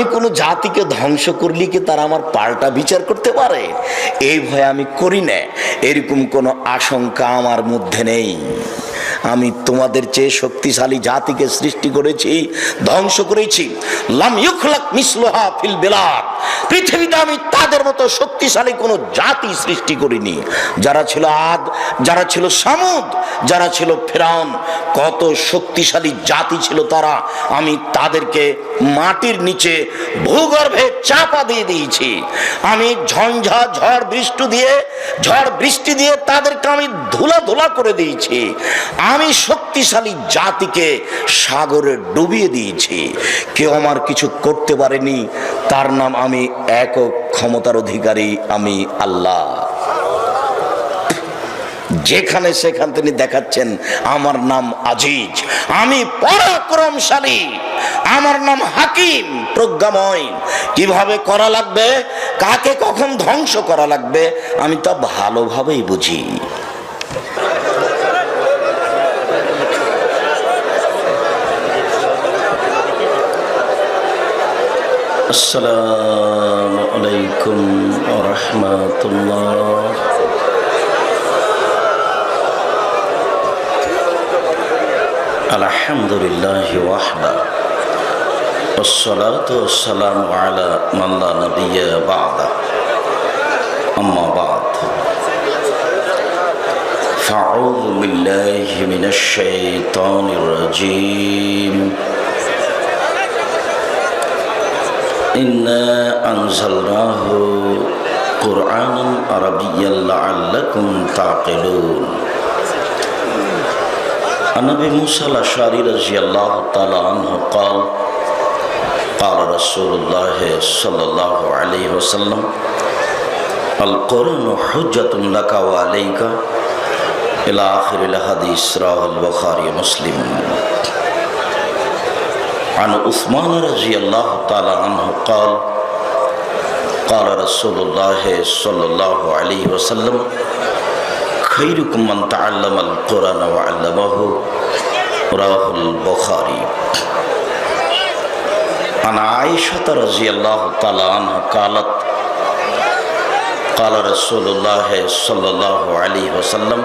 আমি কোনো জাতিকে ধ্বংস করলে কি তারা আমার পাল্টা বিচার করতে পারে? এই ভয় আমি করি না, এরকম কোনো আশঙ্কা আমার মধ্যে নেই। আমি তোমাদের চেয়ে শক্তিশালী জাতিকে সৃষ্টি করেছি, ধ্বংস করেছি। লাম ইউখলাক মিসলুহা ফিল বিলাদ, পৃথিবীতে আমি তাদের মতো শক্তিশালী কোনো জাতি সৃষ্টি করিনি। যারা ছিল আদ, যারা ছিল সামুদ, যারা ছিল ফিরআউন, কত শক্তিশালী জাতি ছিল তারা। আমি তাদেরকে মাটির নিচে ভূগর্ভে চাপা দিয়ে দিয়েছি। আমি ঝড় বৃষ্টি দিয়ে তাদেরকে আমি ধুলা ধুলা করে দিয়েছি। আমি শক্তিশালী জাতিকে সাগরে ডুবিয়ে দিয়েছি। কেউ আমার কিছু করতে পারেনি। তার নাম আমি একক ক্ষমতার অধিকারী, আমি আল্লাহ। যেখানে সেখান তিনি দেখাচ্ছেন আমার নাম আজিজ, আমি পরাক্রমশালী, আমার নাম হাকিম, প্রজ্ঞাময়। কিভাবে করা লাগবে, কাকে কখন ধ্বংস করা লাগবে, আমি তা ভালোভাবেই বুঝি। আসসালামু আলাইকুম ওয়া রাহমাতুল্লাহ। আলহামদুলিল্লাহি ওয়াহদা, ওয়াসসালাতু ওয়াসসালামু আলা মান লা নাবিয়্যা বা'দা, আম্মা বা'দ। ফাআউযু বিল্লাহি মিনাশ শাইতানির রাজীম। ইন্না আনজালনাহু কুরআনান আরাবিয়্যান লাআল্লাকুম তা'কিলুন। عن ابي موسى الاشعري رضي الله تعالى عنه قال قال رسول الله صلى الله عليه وسلم القرآن حجة لك وعليك الى آخر الحديث رواه البخاري ومسلم. عن عثمان رضي الله تعالى عنه قال قال رسول الله صلى الله عليه وسلم خيركم من تعلم القرآن وعلمه رواه البخاري. عن عائشة رضي الله تعالى عنها قالت قال رسول الله صلى الله عليه وسلم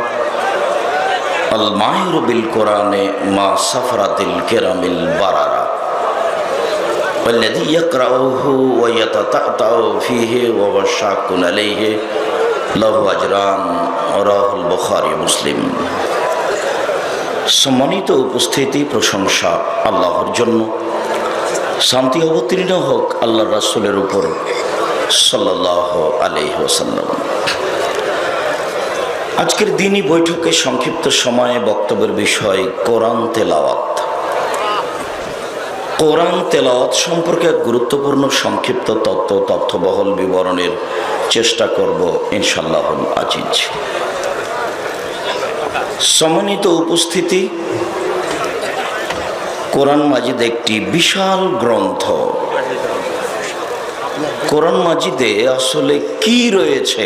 الماهر بالقرآن ما سفرت الكرام البررة والذي يقرأه ويتتأتأ فيه وهو شاق عليه লাহু আজরান, রাহুল বুখারী মুসলিম। সম্মানিত উপস্থিতি, প্রশংসা আল্লাহর জন্য, শান্তি অবতীর্ণ হোক আল্লাহর রাসূলের উপর সাল্লাল্লাহু আলাইহি ওয়াসাল্লাম। আজকের দিনই বৈঠকে সংক্ষিপ্ত সময়ে বক্তব্যের বিষয় কোরআন তেলাওয়াত। কোরআন তেলাওয়াত সম্পর্কে গুরুত্বপূর্ণ সংক্ষিপ্ত তথ্যবহল বিবরণের চেষ্টা করব ইনশাআল্লাহুল আজিজ। সম্মানিত উপস্থিতি, কোরআন মাজিদ একটি বিশাল গ্রন্থ। কোরআন মাজিদে আসলে কি রয়েছে?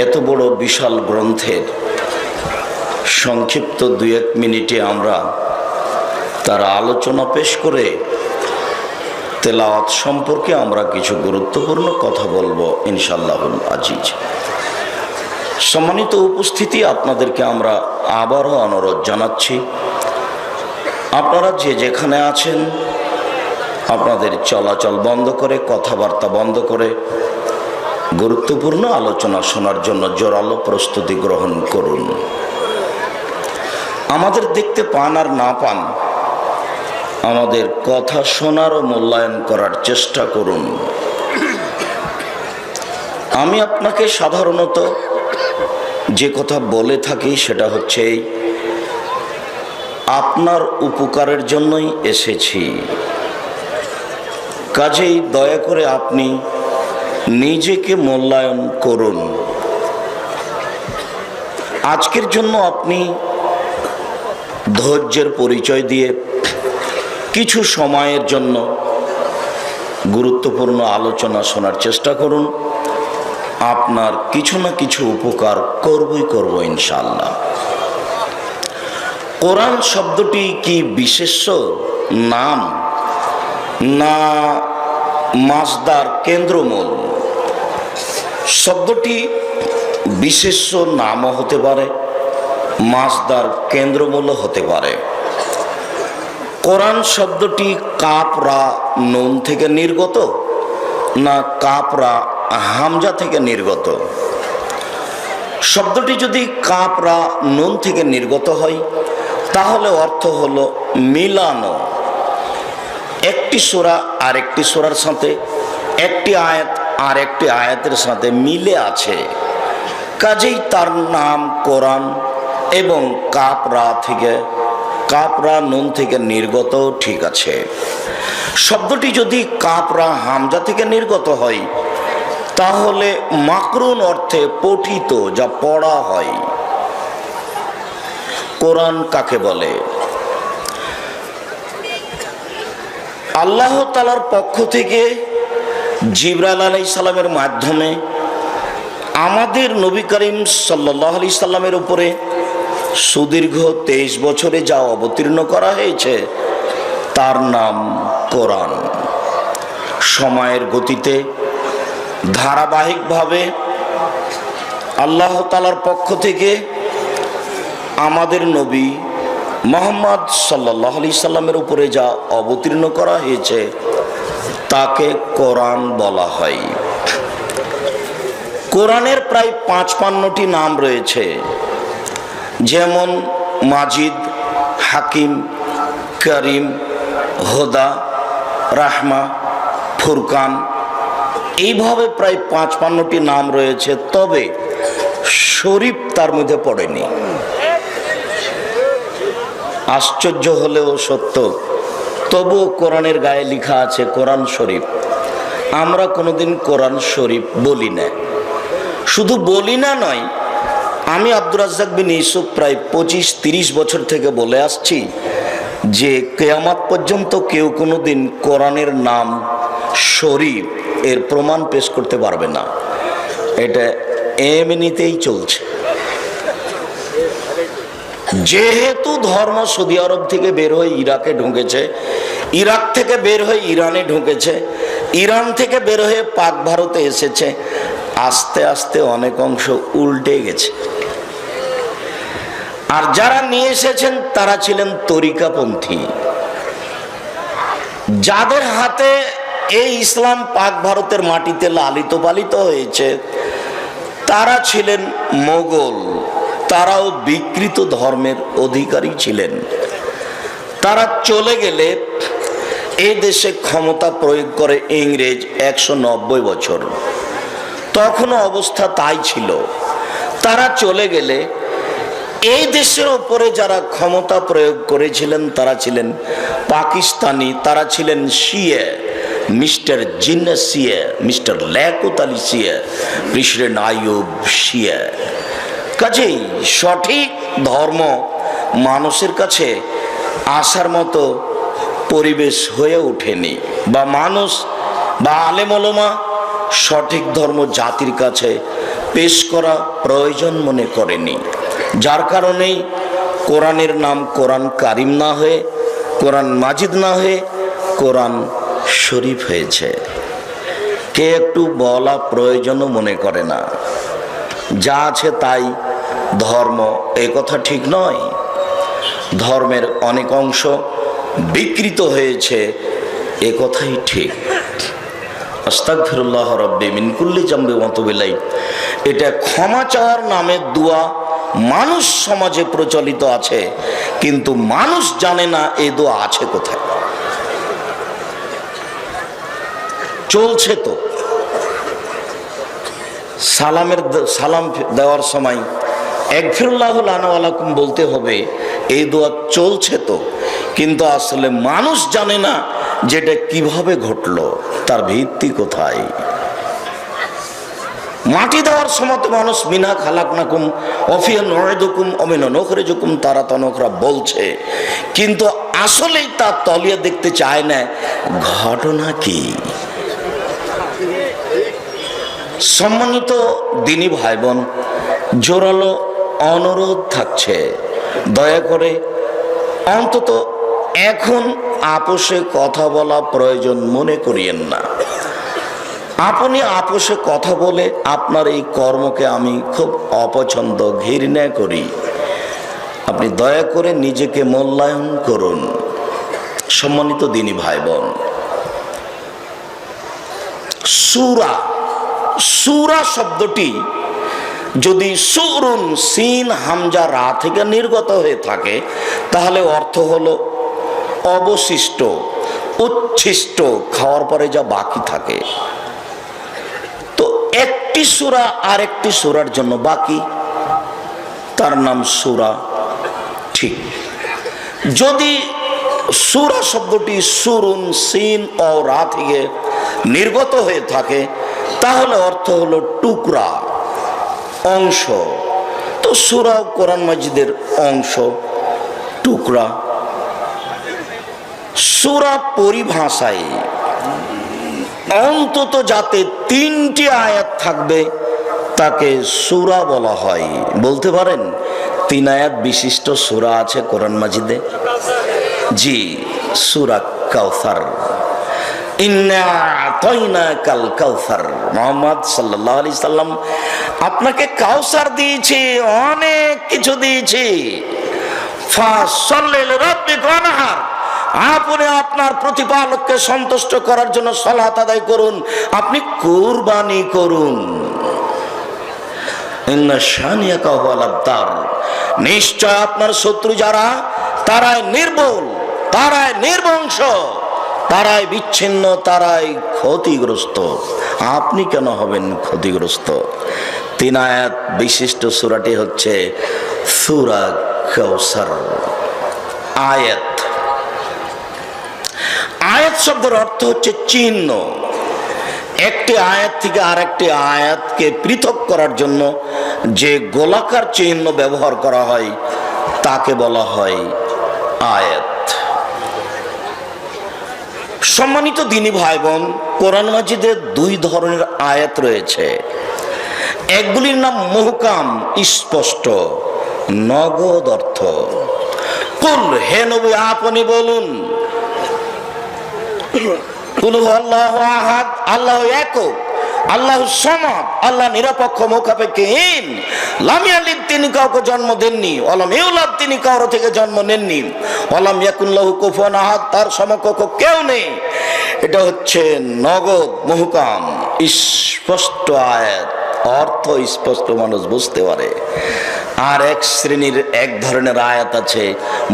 এত বড় বিশাল গ্রন্থের সংক্ষিপ্ত 2-1 মিনিটে আমরা তার আলোচনা পেশ করে তেলাওয়াত সম্পর্কে আমরা কিছু গুরুত্বপূর্ণ কথা বলবো ইনশাআল্লাহুল আজিজ। সম্মানিত উপস্থিতি, আপনাদেরকে আমরা আবারও অনুরোধ জানাচ্ছি, আপনারা যে যেখানে আছেন আপনাদের চলাচল বন্ধ করে, কথাবার্তা বন্ধ করে গুরুত্বপূর্ণ আলোচনা শোনার জন্য জোরালো প্রস্তুতি গ্রহণ করুন। আমাদের দেখতে পান আর না পান, আমাদের কথা শোনার ও মূল্যায়ন করার চেষ্টা করুন। আমি আপনাকে সাধারণত যে কথা বলে থাকি সেটা হচ্ছে আপনার উপকারের জন্যই এসেছি, কাজেই দয়া করে আপনি নিজেকে মূল্যায়ন করুন। আজকের জন্য আপনি ধৈর্যের পরিচয় দিয়ে কিছু সময়ের জন্য গুরুত্বপূর্ণ আলোচনা শোনার চেষ্টা করুন। আপনার কিছু না কিছু উপকার করব ইনশাআল্লাহ। কোরআন শব্দটি কি বিশেষ্য নাম না মাসদার কেন্দ্রমূল। শব্দটি বিশেষ্য নামও হতে পারে, মাসদার কেন্দ্রমূল হতে পারে। কোরআন শব্দটি কাপ রা নুন থেকে নির্গত না কাপ রা হামজা থেকে নির্গত? শব্দটি যদি কাপ রা নুন থেকে নির্গত হয় তাহলে অর্থ হলো মিলানো। একটি সূরা আরেকটি সূরার সাথে, একটি আয়াত আর একটি আয়াতের সাথে মিলে আছে, কাজেই তার নাম কোরআন এবং কাপ রা নুন থেকে নির্গত ঠিক আছে। শব্দটি যদি কাপ রা হামজা থেকে নির্গত হয় তাহলে মাকরুন অর্থে পঠিত, যা পড়া হয়। কোরআন কাকে বলে? আল্লাহ তাআলার পক্ষ থেকে জিবরাইল আলাইহিস সালামের মাধ্যমে আমাদের নবী করিম সাল্লাল্লাহু আলাইহি সাল্লামের উপরে সুদীর্ঘ 23 বছরে যা অবতীর্ণ করা হয়েছে তার নাম কোরআন। সময়ের গতিতে ধারাবাহিকভাবে আল্লাহ তাআলার পক্ষ থেকে আমাদের নবী মুহাম্মদ সাল্লাল্লাহু আলাইহি সাল্লামের উপরে যা অবতীর্ণ করা হয়েছে তাকে কোরআন বলা হয়। কোরআনের প্রায় 55টি নাম রয়েছে, যেমন মাজিদ, হাকিম, করিম, হুদা, রাহমা, ফুরকান। এইভাবে প্রায় 55টি নাম রয়েছে, তবে শরীফ তার মধ্যে পড়েনি। আশ্চর্য হলেও সত্য, তবুও কোরআনের গায়ে লেখা আছে কোরআন শরীফ। আমরা কোনোদিন কোরআন শরীফ বলি না। শুধু বলি না নয়, আমি আব্দুর রাজ্জাক বিন ইউসুফ প্রায় 25-30 বছর থেকে বলে আসছি যে কিয়ামত পর্যন্ত কেউ কোনোদিন কোরআনের নাম শরীফ এর প্রমাণ পেশ করতে পারবে না। এটা এমনিতেই চলছে। যেহেতু ধর্ম সৌদি আরব থেকে বের হয়ে ইরাকে ঢুকেছে, ইরাক থেকে বের হয়ে ইরানে ঢুকেছে, ইরান থেকে বের হয়ে পাক ভারতে এসেছে, আস্তে আস্তে অনেক অংশ উল্টে গেছে। আর যারা নিয়ে এসেছেন তারা ছিলেন তরিকাপন্থী, যাদের হাতে এই ইসলাম পাক ভারতের মাটিতে লালিত পালিত হয়েছে তারা ছিলেন মোগল। তারাও বিকৃত ধর্মের অধিকারী ছিলেন। তারা চলে গেলে এই দেশে ক্ষমতা প্রয়োগ করে ইংরেজ 190 বছর। তখনও অবস্থা তাই ছিল। তারা চলে গেলে এই দেশের উপরে যারা ক্ষমতা প্রয়োগ করেছিলেন তারা ছিলেন পাকিস্তানি, তারা ছিলেন শিয়া, মিস্টার জিন্নাহ শিয়া, মিস্টার লিয়াকত আলী শিয়া, প্রেসিডেন্ট আইয়ুব শিয়া। কাজেই সঠিক ধর্ম মানুষের কাছে আসার মতো পরিবেশ হয়ে ওঠেনি, বা মানুষ বা আলেম ওলামা সঠিক ধর্ম জাতির কাছে পেশ করা প্রয়োজন মনে করেনি। যার কারণেই কোরআনের নাম কোরআন কারিম না হয়ে, কোরআন মাজিদ না হয়ে কোরআন শরীফ হয়েছে। কে একটু বলা প্রয়োজনও মনে করে না। যা আছে তাই ধর্ম, এ কথা ঠিক নয়। ধর্মের অনেক অংশ বিকৃত হয়েছে, এ কথাই ঠিক। আস্তাগফিরুল্লাহ রাব্বি মিন কুল্লি জামবি ওয়া আতুবু ইলাইহি, এটা ক্ষমা চাওয়ার নামে দোয়া মানুষ সমাজে প্রচলিত আছে, কিন্তু মানুষ জানে না এই দোয়া আছে কোথায়। চলছে তো সালাম দেওয়ার সময় একফিরুল্লাহু লানা ওয়া লাকুম বলতে হবে, এই দোয়া চলছে তো, কিন্তু আসলে মানুষ জানে না যেটা কিভাবে ঘটলো, তার ভিত্তি কোথায়। মাটি দেওয়ার সময় তো মানুষ মিনা খালাকনাকুম ওয়া ফিহা নুঈদুকুম ওয়া মিনহা নুখরিজুকুম তারাতান উখরা বলছে, কিন্তু আসলেই তা তলিয়ে দেখতে চায় না ঘটনা কি। সম্মানিত দিনী ভাই বোন, জোরালো অনুরোধ থাকছে, দয়া করে অন্তত এখন আপোষে কথা বলা প্রয়োজন মনে করিয়েন না। আপনি আপোষে কথা বলে আপনার এই কর্মকে আমি খুব অপছন্দ ঘৃণা করি, আপনি দয়া করে নিজেকে মূল্যায়ন করুন। সম্মানিত দিনী ভাই বোন, সূরা, সূরা শব্দটি যদি সুরুন সিন হামজা রা থেকে নির্গত হয়ে থাকে তাহলে অর্থ হলো অবশিষ্ট, উচ্ছিষ্ট, খাওয়ার পরে যা বাকি থাকে। তো একটি সূরা আর একটি সূরার জন্য বাকি, তার নাম সূরা। ঠিক, যদি সূরা শব্দটি সুরুন সিন ও রা থেকে নির্গত হয়ে থাকে তাহলে অর্থ হলো টুকরা, অংশ। তো সূরা কোরআন মাজিদের অংশ, টুকরা। সূরা পরিভাষায় অন্তত যাতে 3টি আয়াত থাকবে তাকে সূরা বলা হয়। বলতে পারেন 3 আয়াত বিশিষ্ট সূরা আছে কোরআন মাজিদে? জি, সূরা কাউসার। ইন্না আতাইনাকাল কাউসার। মুহাম্মদ সাল্লাল্লাহু আলাইহি সাল্লাম আপনাকে কাউসার দিয়েছি, অনেক কিছু দিয়েছি। ফাসাল্লি লিরাব্বিকা ওয়ানহার, আপনি আপনার প্রতিপালককে সন্তুষ্ট করার জন্য সালাত আদায় করুন, আপনি কুরবানি করুন। ইন্না শানিয়াকা হুয়াল আবতার, নিশ্চয় আপনার শত্রু যারা তারাই নির্বল, তারাই নির্বংশ, তারাই বিচ্ছিন্ন, তারাই ক্ষতিগ্রস্ত। আপনি কেন হবেন ক্ষতিগ্রস্ত? 3 আয়াত বিশিষ্ট সূরাটি হচ্ছে সূরা কাউসার। আয়াত, আয়াত শব্দের অর্থ হচ্ছে চিহ্ন। একটি আয়াত থেকে আরেকটি আয়াতকে পৃথক করার জন্য যে গোলাকার চিহ্ন ব্যবহার করা হয় তাকে বলা হয় আয়াত। সম্মানিত দিনী ভাই বোন, কোরআন মাজিদে 2 ধরনের আয়াত রয়েছে। একগুলির নাম মুহকাম, স্পষ্ট, নগদ অর্থ। কুল, হে নবী আপনি বলুন, কুল আল্লাহু আহাদ, আল্লাহ একক, আল্লাহ সামাদ, আল্লাহ নিরপেক্ষ, মুখাপেক্ষহীন। লাম ইয়ালিদ, তিনি কাউকে জন্ম দেননি। ওয়ালাম ইউলাদ, তিনি কারো থেকে জন্ম নেননি। ওয়ালাম ইয়াকুন লাহু কুফুয়ান আহাদ, তার সমকক্ষ কেউ নেই। এটা হচ্ছে নগদ মুহকাম, স্পষ্ট আয়াত, অর্থ স্পষ্ট, মানুষ বুঝতে পারে। আর এক শ্রেণীর, এক ধরনের আয়াত আছে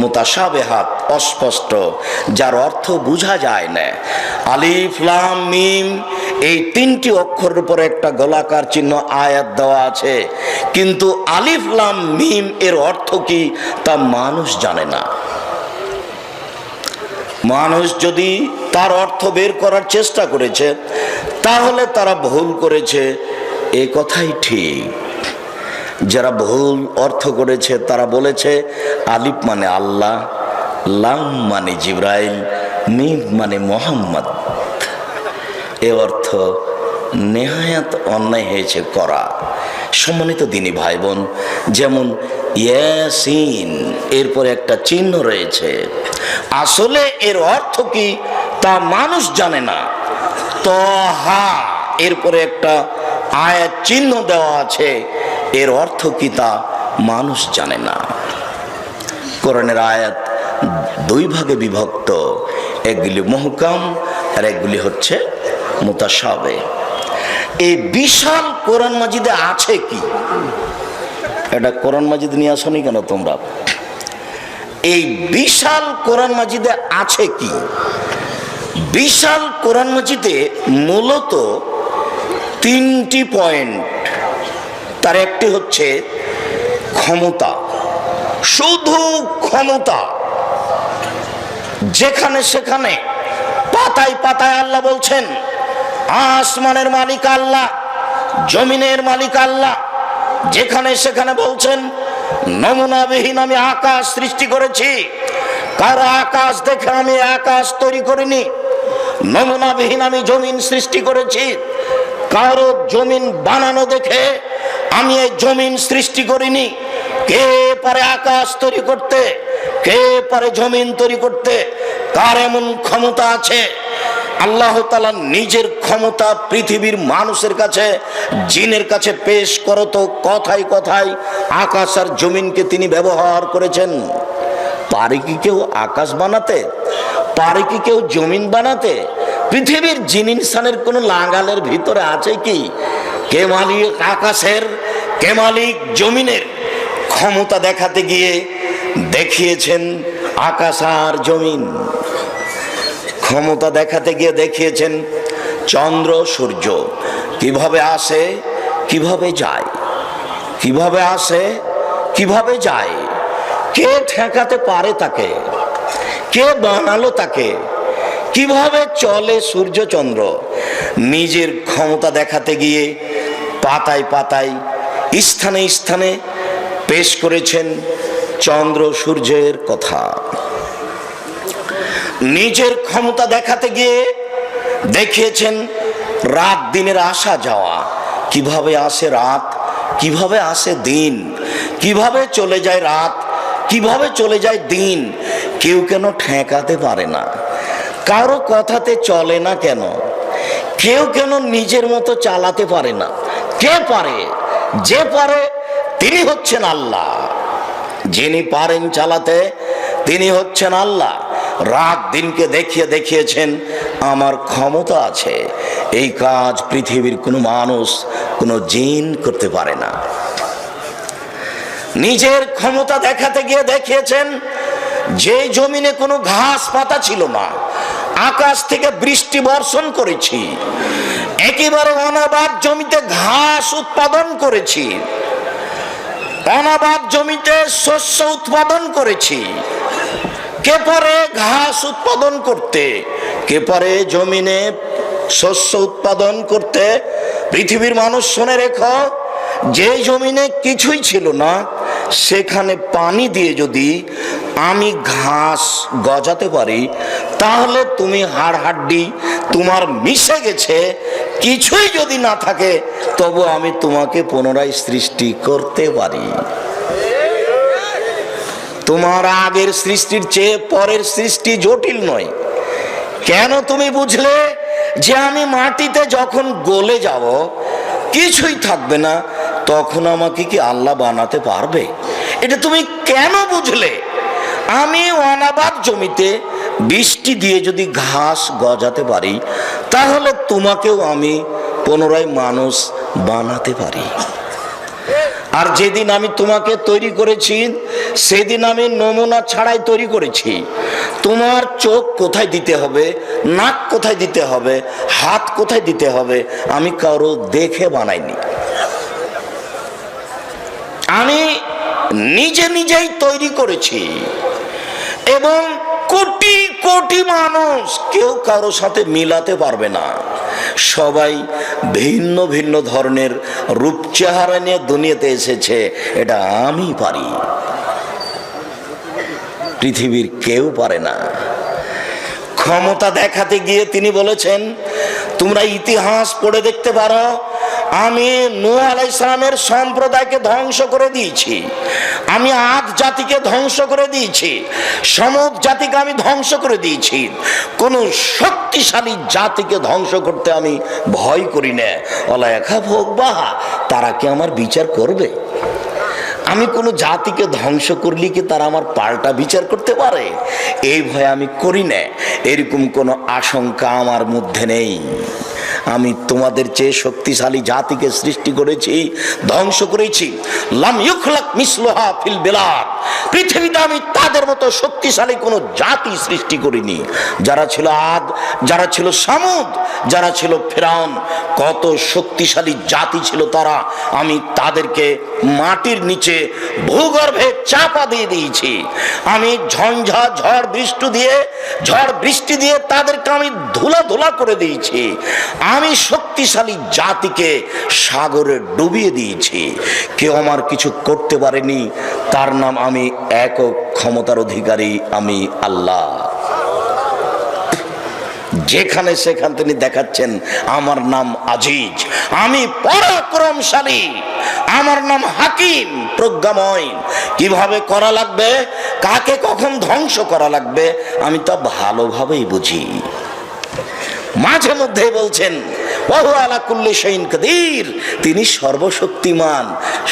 মুতাশাবিহাত, অস্পষ্ট, যার অর্থ বোঝা যায় না। আলিফ লাম মিম, এই 3টি অক্ষরের উপরে একটা গোলাকার চিহ্ন আয়াত দেওয়া আছে, কিন্তু আলিফ লাম মিম এর অর্থ কি তা মানুষ জানে না। মানুষ যদি তার অর্থ বের করার চেষ্টা করেছে তাহলে তারা ভুল করেছে, এ কথাই ঠিক। যারা ভুল অর্থ করেছে তারা বলেছে আলিফ মানে আল্লাহ, লাম মানে জিব্রাইল, মিম মানে মোহাম্মদ। এ অর্থ নেহায়াত অন্যায় হয়েছে করা। সম্মানিত দিনী ভাই বোন, যেমন ইয়াসিন, এরপরে একটা চিহ্ন রয়েছে, আসলে এর অর্থ কি তা মানুষ জানে না। তহা, এরপরে একটা আয়াত চিহ্ন দেওয়া আছে, এর অর্থ কি তা মানুষ জানে না। কোরআনের আয়াত 2 ভাগে বিভক্ত, একগুলি মুহকাম আর একগুলি হচ্ছে মুতাশাবিহ। এই বিশাল কোরআন মাজিদে আছে কি? এটা কোরআন মাজিদ নিয়ে আসনি কেন তোমরা? এই বিশাল কোরআন মাজিদে আছে কি? বিশাল কোরআন মাজিদে মূলত 3টি পয়েন্ট। তার একটি হচ্ছে ক্ষমতা, শুধু ক্ষমতা। যেখানে সেখানে পাতায় পাতায় আল্লাহ বলছেন আসমানের মালিক আল্লাহ, জমিনের মালিক আল্লাহ। যেখানে সেখানে বলছেন নমুনাবিহীন আমি আকাশ সৃষ্টি করেছি, কারো আকাশ দেখে আমি আকাশ তৈরি করিনি। নমুনাবিহীন আমি জমিন সৃষ্টি করেছি, কারো জমিন বানানো দেখে আমি এই জমিন সৃষ্টি করিনি। কে পারে আকাশ তৈরি করতে, কে পারে জমিন তৈরি করতে, তার এমন ক্ষমতা আছে। আল্লাহ তাআলা নিজের ক্ষমতা পৃথিবীর মানুষের কাছে, জিনের কাছে পেশ করো তো কথায় কথায় আকাশ আর জমিনকে তিনি ব্যবহার করেছেন। পারে কি কেউ আকাশ বানাতে? পারে কি কেউ জমিন বানাতে? পৃথিবীর জিন ইনসানের কোন লাগালের ভিতরে আছে কি? কে মালিক আকাশের, কে মালিক জমিনের? ক্ষমতা দেখাতে গিয়ে দেখিয়েছেন আকাশ আর জমিন। ক্ষমতা দেখাতে গিয়ে দেখিয়েছেন চন্দ্র সূর্য কিভাবে আসে, কিভাবে যায়, কিভাবে আসে, কিভাবে যায়। কে ঠেকাতে পারে তাকে? কে বানালো তাকে? কিভাবে চলে সূর্য চন্দ্র? নিজের ক্ষমতা দেখাতে গিয়ে পাতায় পাতায়, স্থানে স্থানে পেশ করেছেন চন্দ্র সূর্যের কথা। নিজের ক্ষমতা দেখাতে গিয়ে দেখিয়েছেন রাত দিনের আসা যাওয়া, কিভাবে আসে রাত, কিভাবে আসে দিন, কিভাবে চলে যায় রাত, কিভাবে চলে যায় দিন। কেউ কেন ঠেকাতে পারে না? কারো কথাতে চলে না কেন? কেউ কেন নিজের মতো চালাতে পারে না? কে পারে? যে পারে তিনি হচ্ছেন আল্লাহ। যিনি পারেন চালাতে তিনি হচ্ছেন আল্লাহ। রাত দিনকে দেখিয়ে দেখিয়েছেন আমার ক্ষমতা আছে। এই কাজ পৃথিবীর কোনো মানুষ, কোনো জিন করতে পারে না। নিজের ক্ষমতা দেখাতে গিয়ে দেখিয়েছেন যে জমিনে কোনো ঘাস পাতা ছিল না, আকাশ থেকে বৃষ্টি বর্ষণ করেছি, একেবারে অনাবাদ জমিতে ঘাস উৎপাদন করেছি, অনাবাদ জমিতে শস্য উৎপাদন করেছি। কে পারে ঘাস উৎপাদন করতে? কে পারে জমিনে শস্য উৎপাদন করতে? পৃথিবীর মানুষ শুনে রেখো, যে জমিনে কিছুই ছিল না সেখানে পানি দিয়ে যদি আমি ঘাস গজাতে পারি, তাহলে তুমি হাড় হাড্ডি তোমার মিশে গেছে, কিছুই যদি না থাকে তবু আমি তোমাকে পুনরায় সৃষ্টি করতে পারি। তোমার আগের সৃষ্টির চেয়ে পরের সৃষ্টি জটিল নয়। কেন তুমি বুঝলে যে আমি মাটিতে যখন গলে যাব, কিছুই থাকবে না, তখন আমাকে কি আল্লাহ বানাতে পারবে? এটা তুমি কেন বুঝলে? আমি অনাবাদ জমিতে বৃষ্টি দিয়ে যদি ঘাস গজাতে পারি, তাহলে তোমাকেও আমি পুনরায় মানুষ বানাতে পারি। আর যেদিন আমি তোমাকে তৈরি করেছি সেদিন আমি নমুনা ছাড়াই তৈরি করেছি। তোমার চোখ কোথায় দিতে হবে, নাক কোথায় দিতে হবে, হাত কোথায় দিতে হবে আমি কারো দেখে বানাইনি। আমি নিজে নিজেই তৈরি করেছি এবং কোটি কোটি মানুষ কেউ কারো সাথে মিলাতে পারবে না। সবাই ভিন্ন ভিন্ন ধরনের রূপ চেহারা নিয়ে দুনিয়াতে এসেছে, এটা আমি পারি, পৃথিবীর কেউ পারে না। ক্ষমতা দেখাতে গিয়ে তিনি বলেছেন, তোমরা ইতিহাস পড়ে দেখতে পারো, আমি নূহ আলাইহিস সালামের সম্প্রদায়কে ধ্বংস করে দিয়েছি, আমি আদ জাতিকে ধ্বংস করে দিয়েছি, সমুদ জাতিকে আমি ধ্বংস করে দিয়েছি। কোন শক্তিশালী জাতিকে ধ্বংস করতে আমি ভয় করি না। ওলা একা ভোগ বাহা, তারা কি আমার বিচার করবে? আমি কোনো জাতিকে ধ্বংস করলে কি তারা আমার পাল্টা বিচার করতে পারে? এই ভয় আমি করি না। এরকম কোনো আশঙ্কা আমার মধ্যে নেই। আমি তোমাদের চেয়ে শক্তিশালী জাতিকে সৃষ্টি করেছি, ধ্বংস করেছি। লাম ইউখলাক মিসলুহা ফিল বিলাদ, পৃথিবীতে আমি তাদের মতো শক্তিশালী কোনো জাতি সৃষ্টি করিনি। যারা ছিল আদ, যারা ছিল সামুদ, যারা ছিল ফিরআউন, কত শক্তিশালী জাতি ছিল তারা। আমি তাদেরকে মাটির নিচে ভূগর্ভে চাপা দিয়ে দিয়েছি। আমি ঝঞ্ঝা ঝড় বৃষ্টি দিয়ে তাদেরকে আমি ধুলা ধুলা করে দিয়েছি। আমি শক্তিশালী জাতিকে সাগরে ডুবিয়ে দিয়েছি। কেউ আমার কিছু করতে পারেনি। তার নাম আমি একক ক্ষমতার অধিকারী, আমি আল্লাহ। যেখানে সেখানে তিনি দেখাচ্ছেন আমার নাম আজিজ, আমি পরাক্রমশালী, আমার নাম হাকিম, প্রজ্ঞাময়। কিভাবে করা লাগবে, কাকে কখন ধ্বংস করা লাগবে আমি তা ভালোভাবেই বুঝি। মাঝে মধ্যে বলছেন ওয়াহু আলা কুল্লি শাইইন কাদির, তিনি সর্বশক্তিমান,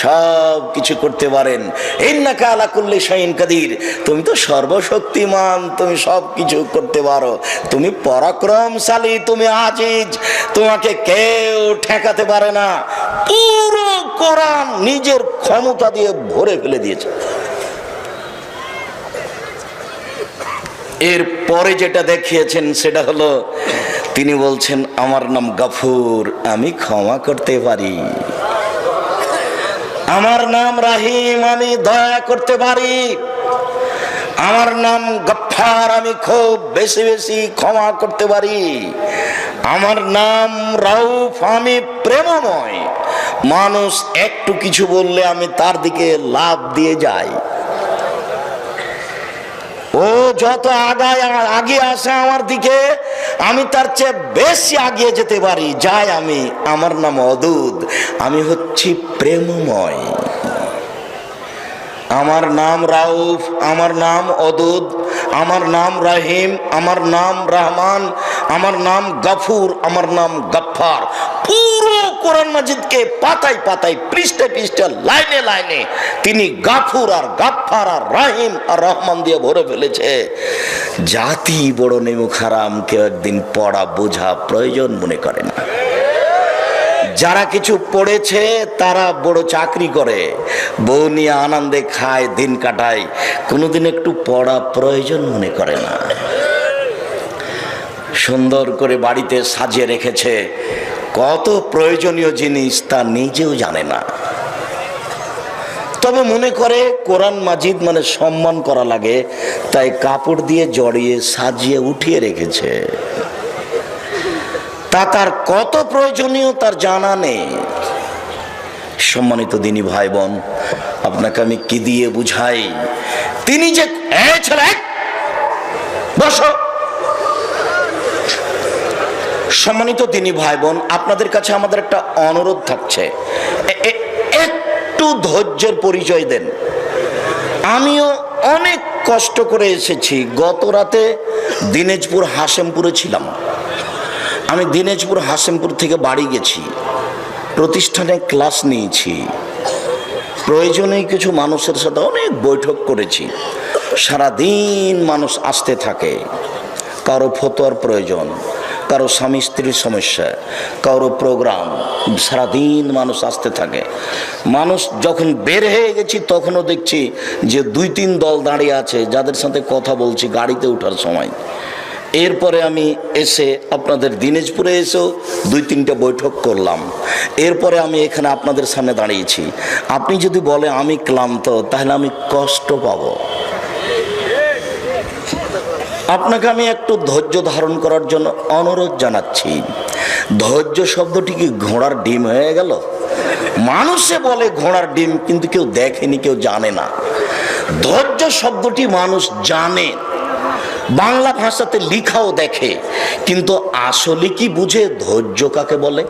সব কিছু করতে পারেন। ইন্নাকা আলা কুল্লি শাইইন কাদির, তুমি তো সর্বশক্তিমান, তুমি সব কিছু করতে পারো, তুমি পরাক্রমশালী, তুমি আজিজ, তোমাকে কেউ ঠেকাতে পারে না। পুরো কোরআন নিজের ক্ষমতা দিয়ে ভরে ফেলে দিয়েছে। এর পরে যেটা দেখিয়েছেন সেটা হলো তিনি বলছেন আমার নাম গফুর, আমি ক্ষমা করতে পারি। আমার নাম রাহিম, আমি দয়া করতে পারি। আমার নাম গফফার, আমি খুব বেশি বেশি ক্ষমা করতে পারি। আমার নাম রাউফ, আমি প্রেমময়, মানুষ একটু কিছু বললে আমি তার দিকে লাভ দিয়ে যাই। ও যত আগে আসে আমার দিকে, আমি তার চেয়ে বেশি আগিয়ে যেতে পারি, যাই আমি। আমার নাম অদুদ, আমি হচ্ছি প্রেমময়। আমার নাম রাউফ, আমার নাম অদুদ, আমার নাম রাহিম, আমার নাম রহমান, আমার নাম গফুর, আমার নাম গফফার। পুরো কোরআন মাজিদকে পাতায় পাতায়, পৃষ্ঠে পৃষ্ঠে, লাইনে লাইনে তিনি গাফুর আর গাফফার আর রাহিম আর রহমান দিয়ে ভরে ফেলেছে। জাতি বড় নেমুখ হারাম কেউ একদিন পড়া বোঝা প্রয়োজন মনে করে না। যারা কিছু পড়েছে তারা বড় চাকরি করে, বউ নিয়ে আনন্দে খায়, দিন কাটায়, কোনোদিন একটু পড়া প্রয়োজন মনে করে না। সুন্দর করে বাড়িতে সাজিয়ে রেখেছে, কত প্রয়োজনীয় জিনিস তা নিজেও জানে না। তবে মনে করে কোরআন মাজিদ মানে সম্মান করা লাগে, তাই কাপড় দিয়ে জড়িয়ে সাজিয়ে উঠিয়ে রেখেছে। তা তার কত প্রয়োজনীয় তার জানা নেই। সম্মানিত দিনী ভাই বোন, আপনাকে আমি কি দিয়ে বুঝাই, তিনি যে বসো। সম্মানিত দিনী ভাই বোন, আপনাদের কাছে আমাদের একটা অনুরোধ থাকছে, একটু ধৈর্যের পরিচয় দেন। আমিও অনেক কষ্ট করে এসেছি। গত রাতে দিনাজপুর হাশেমপুরে ছিলাম। আমি দিনাজপুর হাশেমপুর থেকে বাড়ি গেছি, প্রতিষ্ঠানে ক্লাস নিয়েছি, প্রয়োজনে কিছু মানুষের সাথে অনেক বৈঠক করেছি। সারাদিন মানুষ আসতে থাকে, কারো ফতোয়ার প্রয়োজন, কারো স্বামী স্ত্রীর সমস্যা, কারো প্রোগ্রাম, সারাদিন মানুষ আসতে থাকে। মানুষ যখন বের হয়ে গেছি তখনও দেখছি যে 2-3 দল দাঁড়িয়ে আছে, যাদের সাথে কথা বলছি গাড়িতে ওঠার সময়। এরপরে আমি এসে আপনাদের দিনাজপুরে এসেও 2-3টা বৈঠক করলাম। এরপরে আমি এখানে আপনাদের সামনে দাঁড়িয়েছি। আপনি যদি বলে আমি ক্লান্ত, তাহলে আমি কষ্ট পাব। আপনাকে আমি একটু ধৈর্য ধারণ করার জন্য অনুরোধ জানাচ্ছি। ধৈর্য শব্দটি কি ঘোড়ার ডিম হয়ে গেল? মানুষে বলে ঘোড়ার ডিম, কিন্তু কেউ দেখেনি, কেউ জানে না। ধৈর্য শব্দটি মানুষ জানে, বাংলা ভাষাতে লিখাও দেখে, কিন্তু আসলে কি বুঝে ধৈর্য কাকে বলে?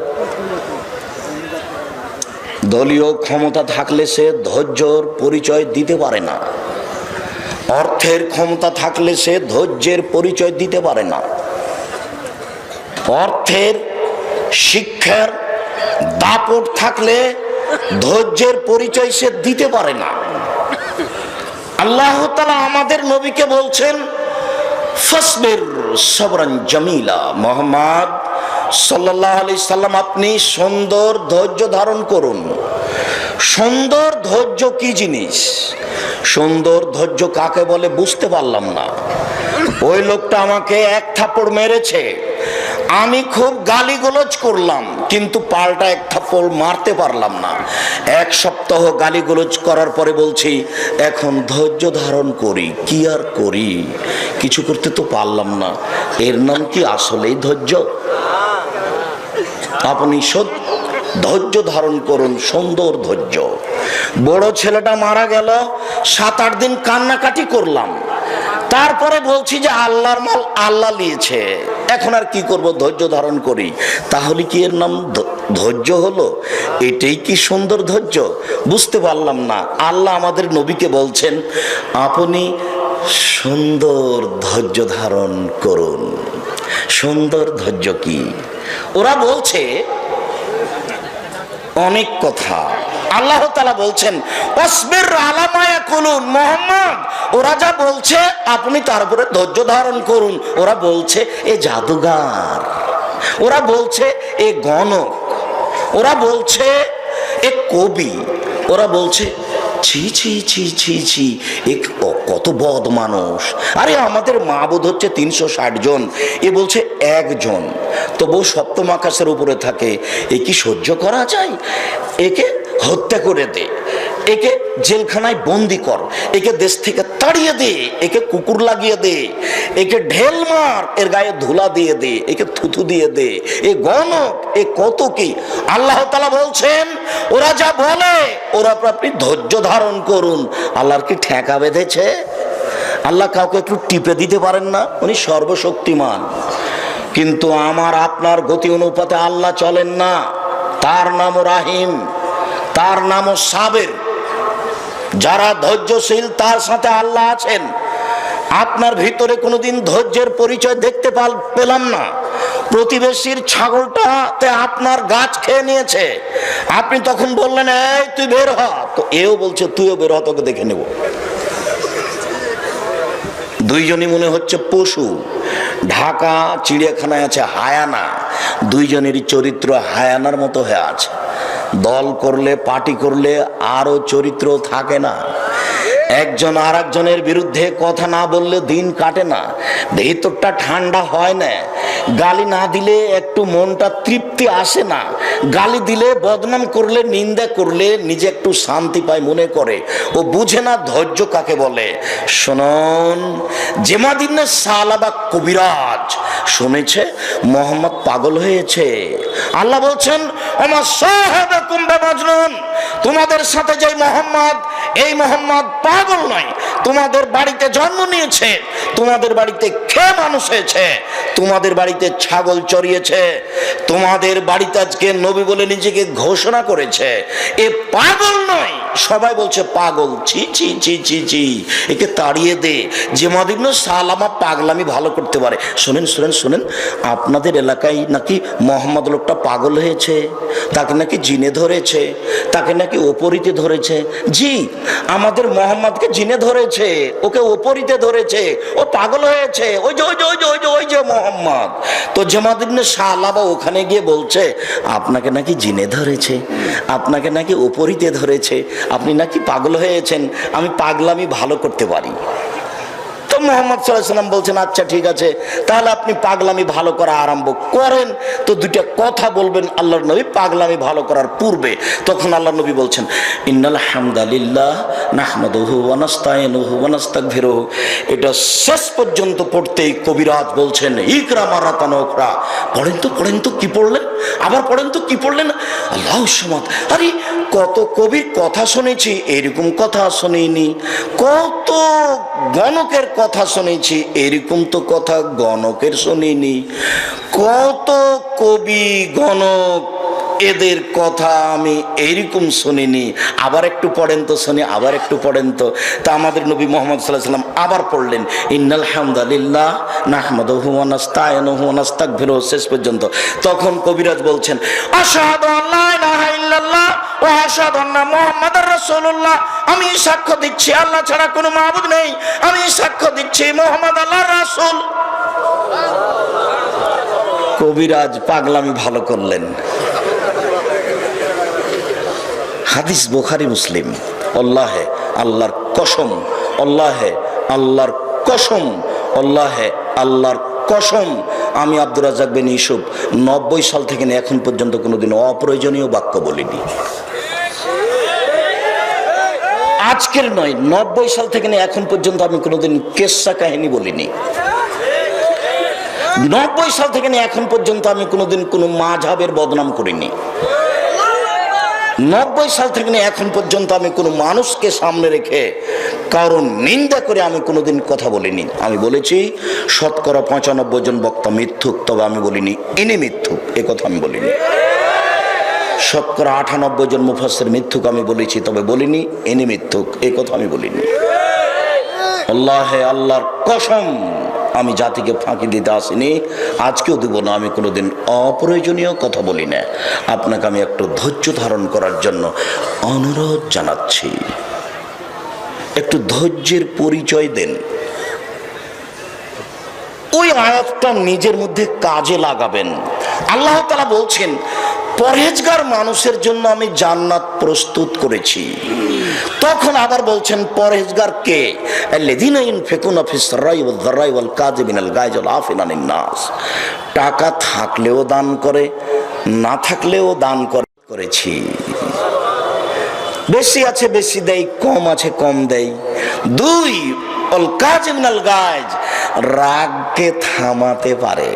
দলীয় ক্ষমতা থাকলে সে ধৈর্যর পরিচয় দিতে পারে না, অর্থের ক্ষমতা থাকলে সে ধৈর্যের পরিচয় দিতে পারে না, অর্থের শিক্ষার দাপট থাকলে ধৈর্যের পরিচয় সে দিতে পারে না। আল্লাহ তাআলা আমাদের নবীকে বলছেন ফাসবির সাবরান জামিলা, মুহাম্মদ সাল্লাল্লাহু আলাইহি সাল্লাম আপনি সুন্দর ধৈর্য ধারণ করুন। সুন্দর ধৈর্য কি জিনিস, সুন্দর ধৈর্য কাকে বলে বুঝতে পারলাম না। ওই লোকটা আমাকে এক থাপ্পড় মেরেছে, আমি খুব গালিগালাজ করলাম, কিন্তু পাল্টা এক থাপ্পড় মারতে পারলাম না। 1 সপ্তাহ গালিগালাজ করার পরে বলছি এখন ধৈর্য ধারণ করি। কি আর করি, কিছু করতে তো পারলাম না। এর নাম কি আসলেই ধৈর্য? আপনি ধৈর্য ধারণ করুন, সুন্দর ধৈর্য। বড় ছেলেটা মারা গেল, 7-8 দিন কান্নাকাটি করলাম। তারপরে বলছি যে আল্লাহর মাল আল্লাহ নিয়েছে, এখন আর কি করব, ধৈর্য ধারণ করি। তাহলে কি এর নাম ধৈর্য হলো? এটাই কি সুন্দর ধৈর্য? বুঝতে পারলাম না। আল্লাহ আমাদের নবীকে বলছেন আপনি সুন্দর ধৈর্য ধারণ করুন। সুন্দর ধৈর্য কি? ওরা বলছে অনেক কথা। আল্লাহ তাআলা বলছেন ওয়াসবির আলা মা ইয়াকুলুন, মুহাম্মদ ওরা যা বলছে আপনি তার উপরে ধৈর্য ধারণ করুন। ওরা বলছে এ জাদুগার, ওরা বলছে এ গণক, ওরা বলছে এ কবি, ওরা বলছে ছি ছি ছি ছি ছি এ কত বদ মানুষ। আরে আমাদের মাবুদ হচ্ছে 360 জন, এ বলছে একজন, তবুও সপ্তম আকাশের উপরে থাকে। এ কি সহ্য করা যায়? একে হত্যা করে দে, একে জেলখানায় বন্দি কর, একে দেশ থেকে তাড়িয়ে দে, একে কুকুর লাগিয়ে দে, একে ঢেল মার, এর গায়ে ধুলা দিয়ে দে, একে থুথু দিয়ে দে, এ গণক, এ কত কি। আল্লাহ তাআলা বলছেন ওরা যা বলে ওরা আপনি ধৈর্য ধারণ করুন। আল্লাহর কি ঠেকা বেঁধেছে? আল্লাহ কাউকে একটু টিপে দিতে পারেন না? উনি সর্বশক্তিমান। কিন্তু আমার আপনার গতি অনুপাতে আল্লাহ চলেন না। তার নামও রাহিম, তার নামও সাবের। যারা ধৈর্যশীল তার সাথে আল্লাহ আছেন। আপনার ভিতরে কোনোদিন ধৈর্যের পরিচয় দেখতে পেলাম না। প্রতিবেশীর ছাগলটাতে আপনার গাছ খেয়ে নিয়েছে, আপনি তখন বললেন এই তুই বের হ, তো এও বলছে তুইও বের হ, তোকে দেখে নেব। দুইজনই মনে হচ্ছে পশু। ঢাকা চিড়িয়াখানায় আছে হায়ানা, দুইজনেরই চরিত্র হায়ানার মতো হয়ে আছে। দল করলে পার্টি করলে আরো চরিত্র থাকে না। একজন আর একজনের বিরুদ্ধে কথা না বললে দিন কাটে না, ভেতরটা ঠান্ডা হয় না। গালি না দিলে একটু মনটা তৃপ্তি আসে না। গালি দিলে, বদনাম করলে, নিন্দা করলে নিজে একটু শান্তি পায় মনে করে। ও বুঝে না ধৈর্য কাকে বলে। শুনুন, জেমাদিনে সালাবা কবিরাজ শুনেছে মোহাম্মদ পাগল হয়েছে। আল্লাহ বলছেন ওমা সাহাবাকুম বিমাজনুন, তোমাদের সাথে যে মোহাম্মদ, এই মোহাম্মদ পাগল নয়। তোমাদের বাড়িতে জন্ম নিয়েছে, তোমাদের বাড়িতে খেয়ে মানুষ হয়েছে, তোমাদের বাড়িতে ছাগল চড়িয়েছে, তোমাদের বাড়িতে আজকে নবী বলে নিজেকে ঘোষণা করেছে। এ পাগল নয়। সবাই বলছে পাগল, ছি ছি ছি ছি ছি, একে তাড়িয়ে দে। যে মাদিন সালামা পাগলামি ভালো করতে পারে। শোনেন শোনেন শোনেন, আপনাদের এলাকায় নাকি মোহাম্মদ লোকটা পাগল হয়েছে, তাকে নাকি জিনে ধরেছে, তাকে নাকি ওপরিতে ধরেছে। জি, আমাদের মোহাম্মদকে জিনে ধরেছে, ওকে ওপরিতে ধরেছে, ও পাগল হয়েছে। ওই যে ওই যে ওই যে ওই যে ওই যে মোহাম্মদ। তো জামাদিন সালাবা ওখানে গিয়ে বলছে আপনাকে নাকি জিনে ধরেছে, আপনাকে নাকি ওপরিতে ধরেছে, আপনি নাকি পাগল হয়েছেন, আমি পাগলামি ভালো করতে পারি। তো মুহাম্মদ সাল্লাল্লাহু আলাইহি ওয়াসাল্লাম বলছেন আচ্ছা ঠিক আছে, তাহলে আপনি পাগলামি ভালো করা আরম্ভ করেন। তো দুইটা কথা বলবেন আল্লাহর নবী পাগলামি ভালো করার পূর্বে। তখন আল্লাহর নবী বলছেন ইন্নাল হামদালিল্লাহ নাহমাদুহু ওয়া নাস্তাইনুহু ওয়া নাস্তাগফিরুহু। এটা শেষ পর্যন্ত পড়তেই কবিরাজ বলছেন ইকরা মারাতান উখরা, পড়েন তো কি পড়লেন, আবার পড়েন তো কি পড়লেন, আল্লাহুস সামাদ। আরে কত কবির কথা শুনেছি, এরকম কথা শুনিনি। কত গণকের কথা শুনেছি, এরকম তো কথা গণকের শুনিনি। কত কবি গণক, এদের কথা আমি এইরকম শুনিনি। আবার একটু পড়েন তো শুনি, আবার একটু পড়েন তো। তা আমাদের নবী মুহাম্মদ সাল্লাল্লাহু আলাইহি ওয়াসাল্লাম আবার পড়লেন ইন্নাল হামদালিল্লাহ নাহমাদুহু ওয়া নাস্তাইনুহু ওয়া নাস্তাগফিরুহু শেষ পর্যন্ত। তখন কবিরাজ বলছেন আশহাদু আল্লা ইলাহা ইল্লাল্লাহ ওয়া আশহাদু আন্না মুহাম্মাদার রাসূলুল্লাহ, আমি সাক্ষ্য দিচ্ছি আল্লাহ ছাড়া কোনো মাবুদ নেই, আমি সাক্ষ্য দিচ্ছি মুহাম্মদ আল্লাহর রাসূল। কবিরাজ পাগলামি ভালো করলেন। হাদিস বুখারী মুসলিম। আল্লাহে আল্লাহর কসম, আল্লাহে আল্লাহর কসম, আল্লাহে আল্লাহর কসম, আমি আব্দুর রাজ্জাক বিন ইউসুফ 90 সাল থেকে এখন পর্যন্ত কোনোদিন অপ্রয়োজনীয় বাক্য বলিনি। আজকের নয়, 90 সাল থেকে এখন পর্যন্ত আমি কোনোদিন কেসা কাহিনী বলিনি। 90 সাল থেকে এখন পর্যন্ত আমি কোনোদিন কোনো মাযহাবের বদনাম করিনি। 90 সাল থেকে এখন পর্যন্ত আমি কোনো মানুষকে সামনে রেখে কারণ নিন্দা করে আমি কোনোদিন কথা বলিনি। আমি বলেছি 95% জন বক্তা মিথ্যুক, তবে আমি বলিনি ইনি মিথ্যুক, এ কথা আমি বলিনি। 98% জন মুফাসসির মিথ্যুক আমি বলেছি, তবে বলিনি ইনি মিথ্যুক, এই কথা আমি বলিনি। আল্লাহর কসম, আমি জাতিকে ফাঁকি দিতে আসিনি, আজকেও দেব না। আমি কোনোদিন অপ্রয়োজনীয় কথা বলি না। আপনাকে আমি একটু ধৈর্য ধারণ করার জন্য অনুরোধ জানাচ্ছি, একটু ধৈর্যের পরিচয় দেন। ওই আয়াতটা নিজের মধ্যে কাজে লাগাবেন। আল্লাহ তাআলা বলছেন, পরহেজগার মানুষের জন্য আমি জান্নাত প্রস্তুত করেছি। তখন আবার বলছেন পরহেজগার কে? আল্লাযীনা ইউনফিকুনা ফিস সাররাই ওয়াদ যাররাই ওয়াল কাযিমিনাল গায়জ ওয়াল আফিনা আনিন নাস। টাকা থাকলেও দান করে, না থাকলেও দান করেছি। বেশি আছে বেশি দেয়, কম আছে কম দেয়। 2 ওয়াল কাযিমিনাল গায়জ, রাগকে থামাতে পারে।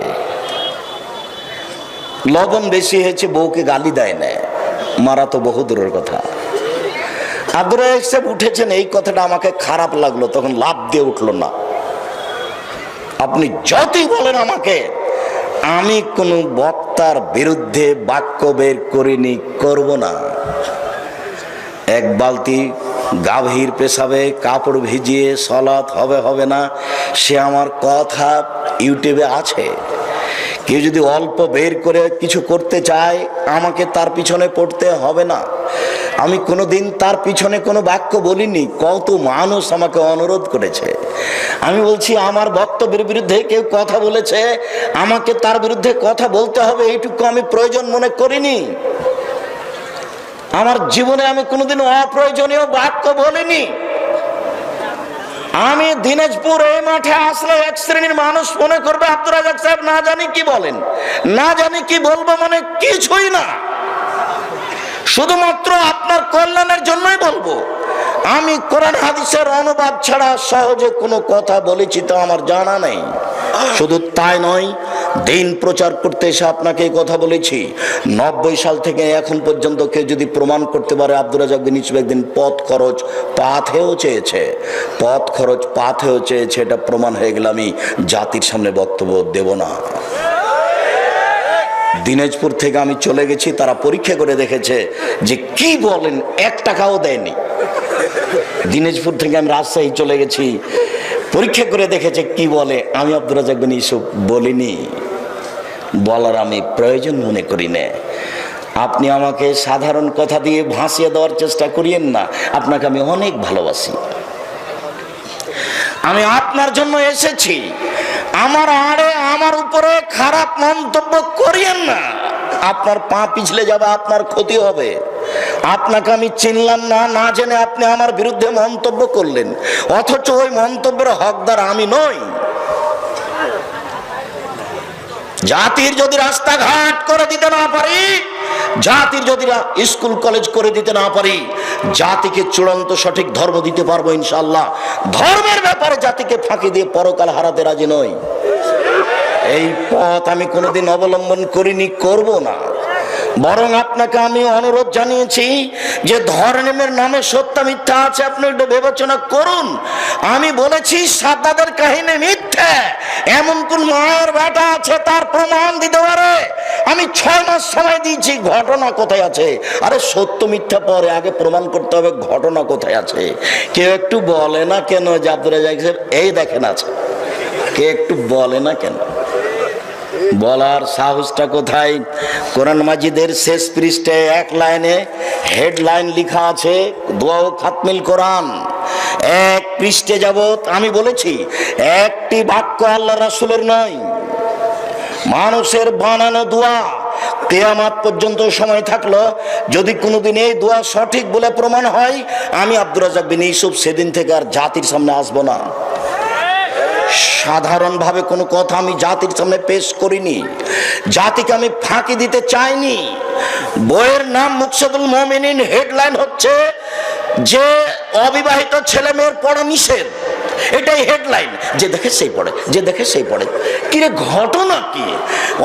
লবণ বেশি হয়েছে, বউকে গালি দেয় না, মারা তো বহু দূরের কথা। আব্দুর রাজ্জাক সাহেব উঠেছেন, এই কথাটা আমাকে খারাপ লাগলো, তখন লাভ দিয়ে উঠলো না। আপনি যতই বলেন আমাকে, আমি কোনো বক্তার বিরুদ্ধে বাক্য বের করিনি, করব না। এক বালতি গাভীর পেশাবে কাপড় ভিজিয়ে সালাত হবে হবে না, সে আমার কথা ইউটিউবে আছে। কেউ যদি অল্প বের করে কিছু করতে চায়, আমাকে তার পিছনে পড়তে হবে না। আমি কোনোদিন তার পিছনে কোনো বাক্য বলিনি। কত মানুষ আমাকে অনুরোধ করেছে, আমি বলছি আমার বক্তব্যের বিরুদ্ধে কেউ কথা বলেছে, আমাকে তার বিরুদ্ধে কথা বলতে হবে, এইটুকু আমি প্রয়োজন মনে করিনি। আমার জীবনে আমি কোনোদিন অপ্রয়োজনীয় বাক্য বলিনি। আমি দিনাজপুর এই মাঠে আসলে এক শ্রেণীর মানুষ মনে করবে আব্দুর রাজ্জাক সাহেব না জানি কি বলেন, না জানি কি বলবো, মানে কিছুই না, শুধুমাত্র আপনার কল্যাণের জন্যই বলবো। আমি কোরআন হাদিসের অনুবাদ ছাড়া সহজে কোনো কথা বলেছি তো আমার জানা নেই। শুধু তাই নয়, দিন প্রচার করতে এসে আপনাকে এই কথা বলেছি। 90 সাল থেকে এখন পর্যন্ত কেউ যদি প্রমাণ করতে পারে আব্দুর রাজ্জাক বিন ইউসুফ একদিন পথ খরচ পাথেও চেয়েছে, এটা প্রমাণ হয়ে গেলে আমি জাতির সামনে বক্তব্য দেব না। দিনাজপুর থেকে আমি চলে গেছি, তারা পরীক্ষা করে দেখেছে যে কি বলেন, 1 টাকাও দেয়নি। দিনাজপুর থেকে আমি রাজশাহী চলে গেছি, পরীক্ষা করে দেখেছে কি বলে, আমি আব্দুর রাজ্জাক বিন ইউসুফ বলিনি, বলার আমি প্রয়োজন মনে করি না। আপনি আমাকে সাধারণ কথা দিয়ে ভাসিয়ে দেওয়ার চেষ্টা করিয়েন না, আপনাকে আমি অনেক ভালোবাসি। আমি আপনার জন্য এসেছি, আমার আড়ে আমার উপরে খারাপ মন্তব্য করিয়েন না। আপনার পা পিছলে যাবে, আপনার ক্ষতি হবে। আপনাকে আমি চিনলাম না, না জেনে আপনি আমার বিরুদ্ধে মন্তব্য করলেন, অথচ ওই মন্তব্যের হকদার আমি নই। জাতির যদি রাস্তাঘাট করে দিতে না পারি, জাতির যদি স্কুল কলেজ করে দিতে না পারি, জাতিকে চূড়ান্ত সঠিক ধর্ম দিতে পারবো ইনশাআল্লাহ। ধর্মের ব্যাপারে জাতিকে ফাঁকি দিয়ে পরকাল হারাতে রাজি নই। এই পথ আমি কোনোদিন অবলম্বন করিনি, করব না। বরং আপনাকে আমি অনুরোধ জানিয়েছি যে ধর্মের নামে সত্য মিথ্যা আছে, আপনি একটু বিবেচনা করুন। আমি বলেছি সাদ্দাদের কাহিনী মিথ্যা, এমন কোন মায়ের বেটা আছে তার প্রমাণ দিতে পারে? আমি 6 মাস সময় দিয়েছি, ঘটনা কোথায় আছে? আরে সত্য মিথ্যা পরে, আগে প্রমাণ করতে হবে ঘটনা কোথায় আছে। কেউ একটু বলে না কেন যে আব্দুর রাজ্জাক সাহেব এই দেখেন আছে? কে একটু বলে না কেন? বলার সাহসটা কোথায়? কোরআন মাজিদের শেষ পৃষ্ঠায় 1 লাইনে হেডলাইন লেখা আছে, দোয়া ও খাতমিল কোরআন। 1 পৃষ্ঠা যাবত আমি বলেছি একটি বাক্য আল্লাহ রাসূলের নয়, মানুষের বানানো দোয়া। কিয়ামত পর্যন্ত সময় থাকলো, যদি কোনোদিন এই দোয়া সঠিক বলে প্রমাণ হয়, আমি আব্দুর রাজ্জাক বিন ইউসুফ সেদিন থেকে আর জাতির সামনে আসবো না। সাধারণভাবে কোনো কথা আমি জাতির সামনে পেশ করিনি, জাতিকে আমি ফাঁকি দিতে চাইনি। বইয়ের নাম মুকসাদুল মুমিনিন, হেডলাইন হচ্ছে যে অবিবাহিত ছেলে মেয়ের পড়া নিষেধ, এটাই হেডলাইন। যে দেখে সেই পড়ে, যে দেখে সেই পড়ে। কিরে ঘটনা কি?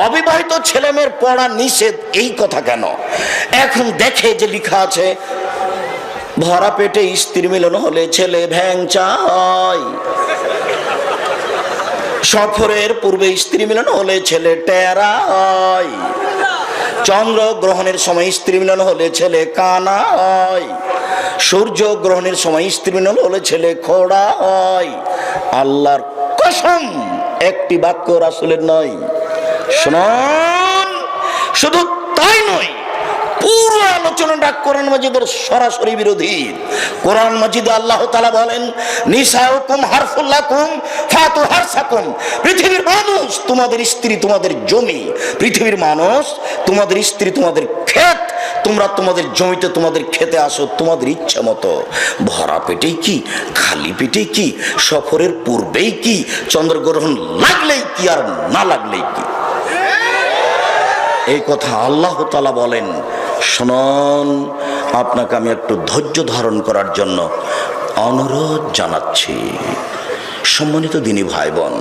অবিবাহিত ছেলে মেয়ের পড়া নিষেধ, এই কথা কেন? এখন দেখে যে লেখা আছে ভরা পেটে স্ত্রী মিলন হলে ছেলে ভ্যাংচা হয়, সফরের পূর্বে স্ত্রী মিলন হলে ছেলে টেরা হয়, চন্দ্র গ্রহণের সময় স্ত্রী মিলন হলে ছেলে কানা হয়, সূর্য গ্রহণের সময় স্ত্রী মিলন হলে ছেলে খোড়া হয়। আল্লাহর কসম, একটি বাক্য রাসূলের নয়। শুনুন, শুধু তাই নয়, পুরো আলোচনাটা কোরআন মাজিদের সরাসরি বিরোধী। কোরআন মাজিদে আল্লাহ তাআলা বলেন, নিসাউকুম হারফুল লাকুম ফাতু হারসাকুম। পৃথিবীর মানুষ তোমাদের স্ত্রী, তোমাদের জমি। পৃথিবীর মানুষ তোমাদের স্ত্রী, তোমাদের ক্ষেত। তোমরা তোমাদের জমিতে, তোমাদের খেতে আসো তোমাদের ইচ্ছা মতো। ভরা পেটেই কি, খালি পেটেই কি, সফরের পূর্বেই কি, চন্দ্রগ্রহণ লাগলেই কি আর না লাগলেই কি। এই কথা আল্লাহ তাআলা বলেন। শুনুন, আপনাকে আমি একটু ধৈর্য ধারণ করার জন্য অনুরোধ জানাচ্ছি। সম্মানিত দিনী ভাই বোন,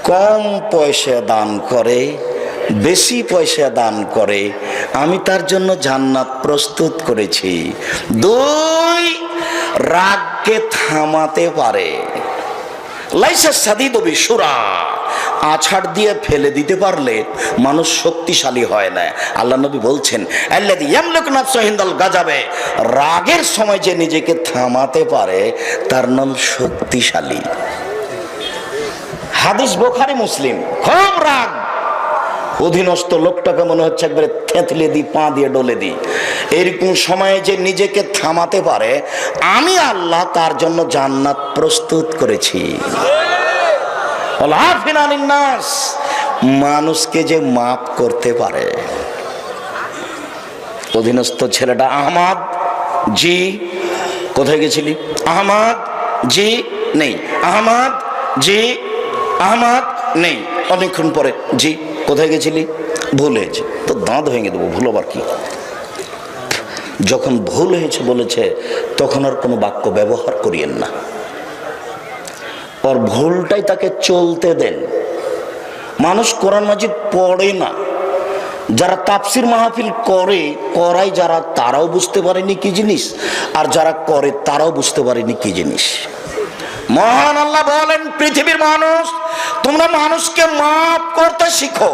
কম পয়সা দান করে, বেশি পয়সা দান করে, আমি তার জন্য জান্নাত প্রস্তুত করেছি। 2, রাগকে থামাতে পারে। লাইসা সাদিদু বিশুরা, আছাড় দিয়ে ফেলে দিতে পারলে মানুষ শক্তিশালী হয় না। আল্লাহ নবী বলছেন, আল্লাযী ইয়ামলিকু নাফসাহু ইনদাল গাযাবে, রাগের সময় যে নিজেকে থামাতে পারে তার নাম শক্তিশালী। হাদিস বুখারী মুসলিম। খুব রাগ, অধীনস্থ লোকটাকে মনে হচ্ছে একবারে থেতলে দি, পা দিয়ে ডলে দি। এরকম সময়ে যে নিজেকে থামাতে পারে, আমি আল্লাহ তার জন্য জান্নাত প্রস্তুত করেছি। মানুষকে যে মাফ করতে পারে। অধীনস্থ ছেলেটা, আহমদ জি কোথায় গেছিলি? আহমদ জি নেই, আহমদ জি, আহমদ নেই। অনেকক্ষণ পরে, জি কোথায় গেছিলি? ভুল হয়েছে। তো দাঁত ভেঙে দেবো, ভুল আবার কি? যখন ভুল হয়েছে বলেছে, তখন আর কোনো বাক্য ব্যবহার করিয়েন না। ওর ভুলটাই তাকে চলতে দেন। মানুষ কোরআন মাজিদ পড়ে না, যারা তাফসির মাহফিল করাই যারা, তারাও বুঝতে পারেনি কি জিনিস, আর যারা করে তারাও বুঝতে পারেনি কি জিনিস। মহান আল্লাহ বলেন, পৃথিবীর মানুষ, তোমরা মানুষকে মাফ করতে শিখো,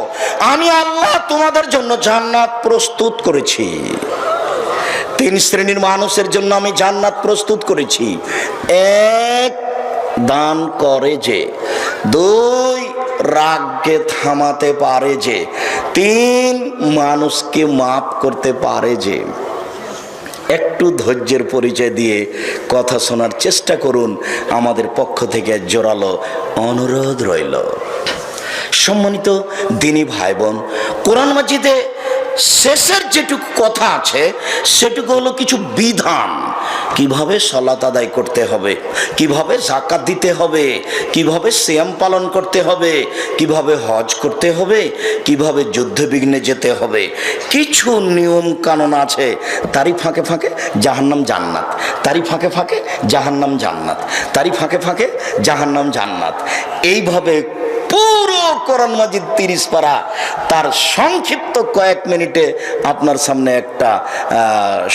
আমি আল্লাহ তোমাদের জন্য জান্নাত প্রস্তুত করেছি। 3 শ্রেণীর মানুষের জন্য আমি জান্নাত প্রস্তুত করেছি। 1, দান করে যে। 2, রাগকে থামাতে পারে যে। 3, মানুষকে মাফ করতে পারে যে। একটু ধৈর্যের পরিচয় দিয়ে কথা শোনার চেষ্টা করুন। আমাদের পক্ষ থেকে জোরালো অনুরোধ রইল। সম্মানিত দিনী ভাই বোন, কোরআন মাজিদে শেষের যেটুকু কথা আছে সেটুকু হলো কিছু বিধান। কিভাবে সালাত আদায় করতে হবে, কিভাবে যাকাত দিতে হবে, কিভাবে সিয়াম পালন করতে হবে, কিভাবে হজ করতে হবে, কিভাবে যুদ্ধ বিঘ্নে যেতে হবে, কিছু নিয়ম কানুন আছে। তারই ফাঁকে ফাঁকে জাহান্নাম জান্নাত, তারই ফাঁকে ফাঁকে জাহান্নাম জান্নাত, তারই ফাঁকে ফাঁকে জাহান্নাম জান্নাত। এইভাবে পুরো কোরআন মাজিদ 30 পারা, তার সংক্ষিপ্ত কয়েক মিনিটে আপনার সামনে একটা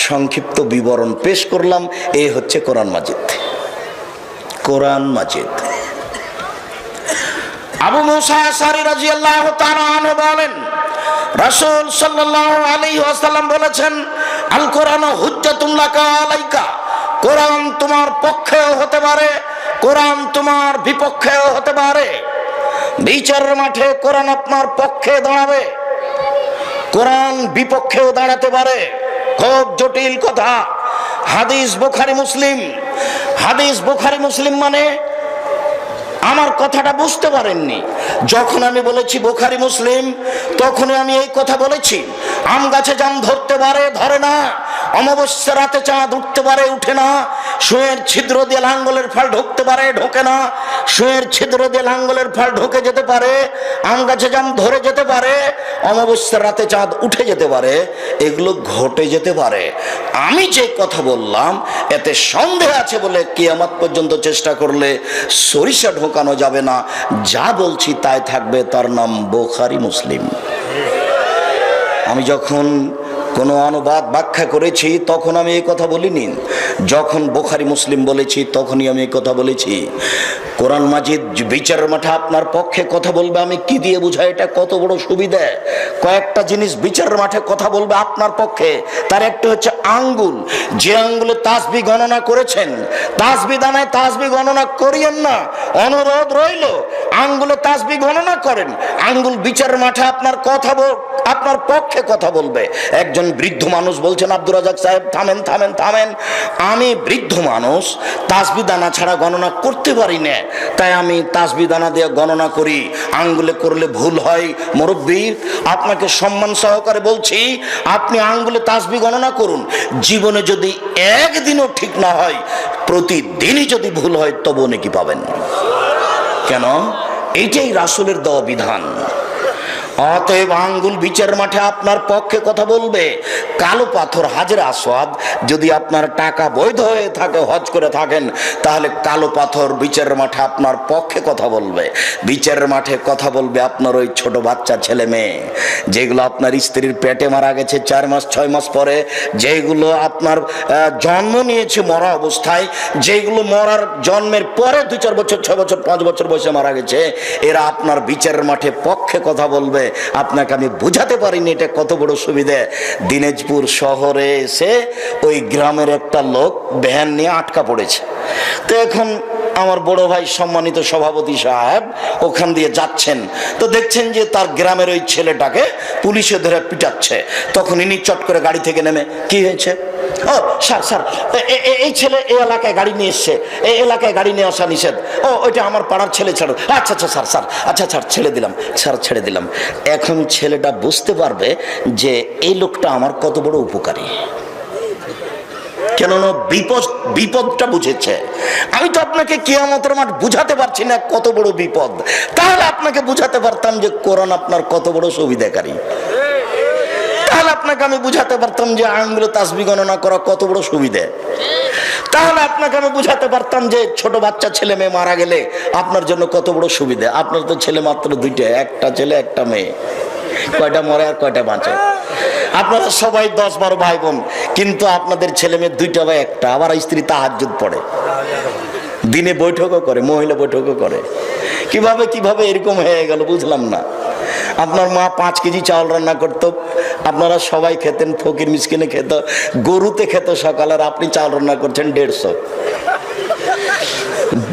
সংক্ষিপ্ত বিবরণ পেশ করলাম। এই হচ্ছে কোরআন মাজিদ। কোরআন মাজিদ। আবু মুসা আশআরী রাদিয়াল্লাহু তাআলা আনহু বলেন, রাসূল সাল্লাল্লাহু আলাইহি ওয়াসাল্লাম বলেছেন, আল কোরআনু হুজ্জাতুন লাকা আলাইকা। কোরআন তোমার পক্ষেও হতে পারে, কোরআন তোমার বিপক্ষেও হতে পারে। বিচারের মাঠে কোরআন আপনার পক্ষে দাঁড়াবে, কোরআন বিপক্ষেও দাঁড়াতে পারে। খুব জটিল কথা। হাদিস বুখারী মুসলিম। হাদিস বুখারী মুসলিম মানে, আমার কথাটা বুঝতে পারেননি। যখন আমি বলেছি বুখারী মুসলিম, তখনই আমি এই কথা বলেছি। আম গাছে জাম ধরতে পারে, ধরে না। অমাবস্যা রাতে চাঁদ উঠতে পারে, উঠে না। সুয়ের ছিদ্র দিয়ে লাঙ্গলের ফাল ঢুকতে পারে, ঢোকে না। সুয়ের ছিদ্র দিয়ে লাঙ্গলের ফাল ঢুকে যেতে পারে, আম গাছে জাম ধরে যেতে পারে, অমাবস্যার রাতে চাঁদ উঠে যেতে পারে, এগুলো ঘটে যেতে পারে। আমি যে কথা বললাম এতে সন্দেহ আছে বলে কিয়ামত পর্যন্ত চেষ্টা করলে সরিষা ঢোকানো যাবে না। যা বলছি তাই থাকবে, তার নাম বুখারী মুসলিম। আমি যখন কোনো অনুবাদ ব্যাখ্যা করেছি তখন আমি এই কথা বলিনি, যখন বুখারী মুসলিম বলেছি তখনই আমি এই কথা বলেছি। কোরআন মাজিদ বিচারের মাঠে আপনার পক্ষে কথা বলবে, আমি কি দিয়ে বুঝাই এটা কত বড় সুবিধা। কয়েকটা জিনিস বিচারের মাঠে কথা বলবে আপনার পক্ষে, তার একটা হচ্ছে আঙ্গুল। যে আঙ্গুলে তাসবিহ গণনা করেছেন, তাসবিহ দানায় তাসবিহ গণনা করিয়েন না, অনুরোধ রইল আঙ্গুলে তাসবিহ গণনা করেন। আঙ্গুল বিচারের মাঠে আপনার কথা আপনার পক্ষে কথা বলবে। একজন বৃদ্ধ মানুষ বলছেন, আব্দুর রাজ্জাক সাহেব থামেন থামেন থামেন, আমি বৃদ্ধ মানুষ, তাসবিহ দানা ছাড়া গণনা করতে পারি না, তাই আমি তাসবিহ দানা দিয়ে গণনা করি, আঙ্গুলে করলে ভুল হয়। মুরব্বী, আপনাকে সম্মান সহকারে বলছি, আপনি আঙ্গুলে তাসবিহ গণনা করুন। জীবনে যদি একদিনও ঠিক না হয়, প্রতিদিনই যদি ভুল হয়, তবুও নেকি পাবেন। কেন? এইটাই রাসূলের দেওয়া বিধান। অতএব আঙ্গুল বিচারের মাঠে আপনার পক্ষে কথা বলবে। কালো পাথর হাজরে আসওয়াদ, যদি আপনার টাকা বৈধ হয়ে থাকে, হজ করে থাকেন, তাহলে কালো পাথর বিচারের মাঠে আপনার পক্ষে কথা বলবে। বিচারের মাঠে কথা বলবে আপনার ওই ছোট বাচ্চা ছেলে মেয়ে, যেগুলো আপনার স্ত্রীর পেটে মারা গেছে 4 মাস 6 মাস পরে, যেগুলো আপনার জন্ম নিয়েছে মরা অবস্থায়, যেগুলো মরার জন্মের পরে 2-4 বছর 6 বছর 5 বছর বয়সে মারা গেছে, এরা আপনার বিচারের মাঠে পক্ষে কথা বলবে। আপনাকে আমি বুঝাতে পারিনি এটা কত বড় সুবিধা। দিনাজপুর শহরে এসে ওই গ্রামের একটা লোক ভ্যান নিয়ে আটকা পড়েছে। তো এখন আমার বড় ভাই সম্মানিত সভাপতি সাহেব ওখান দিয়ে যাচ্ছেন, তো দেখছেন যে তার গ্রামের ওই ছেলেটাকে পুলিশে ধরে পিটাচ্ছে। তখন ইনি চট করে গাড়ি থেকে নেমে, কি হয়েছে? ও স্যার স্যার, এই ছেলে এই এলাকায় গাড়ি নিয়ে এসছে, এই এলাকায় গাড়ি নিয়ে আসা নিষেধ। ও ওইটা আমার পাড়ার ছেলে, ছাড়ো। আচ্ছা আচ্ছা স্যার স্যার, আচ্ছা স্যার ছেড়ে দিলাম, স্যার ছেড়ে দিলাম। এখন ছেলেটা বুঝতে পারবে যে এই লোকটা আমার কত বড় উপকারী, কেননা বিপদটা বুঝেছে। আমি তো আপনাকে কিয়ামতের মাঠ বুঝাতে পারছি না কত বড় বিপদ, তাহলে আপনাকে বুঝাতে পারতাম যে কোরআন আপনার কত বড় সুবিধাকারী, তাহলে আপনাকে আমি বুঝাতে পারতাম যে আঙ্গুলে তাসবিহ গণনা করা কত বড় সুবিধা, তাহলে আপনাকে আমি বুঝাতে পারতাম যে ছোট বাচ্চা ছেলে মেয়ে মারা গেলে আপনার জন্য কত বড় সুবিধা। আপনার তো ছেলে মাত্র 2টা, একটা ছেলে একটা মেয়ে, কয়টা মরে আর কয়টা বাঁচে? আপনারা সবাই 10-12 ভাই বোন, কিন্তু আপনাদের ছেলে মেয়ে 2টা বা 1টা। আবার স্ত্রী তাহাজ্জুদ পড়ে, দিনে বৈঠকও করে, মহিলা বৈঠকও করে। কিভাবে এরকম হয়ে গেল বুঝলাম না। আপনার মা 5 কেজি চাউল রান্না করতো, আপনারা সবাই খেতেন, ফকির মিসকিনে খেত, গরুতে খেত সকালের, আপনি চাউল রান্না করছেন 150।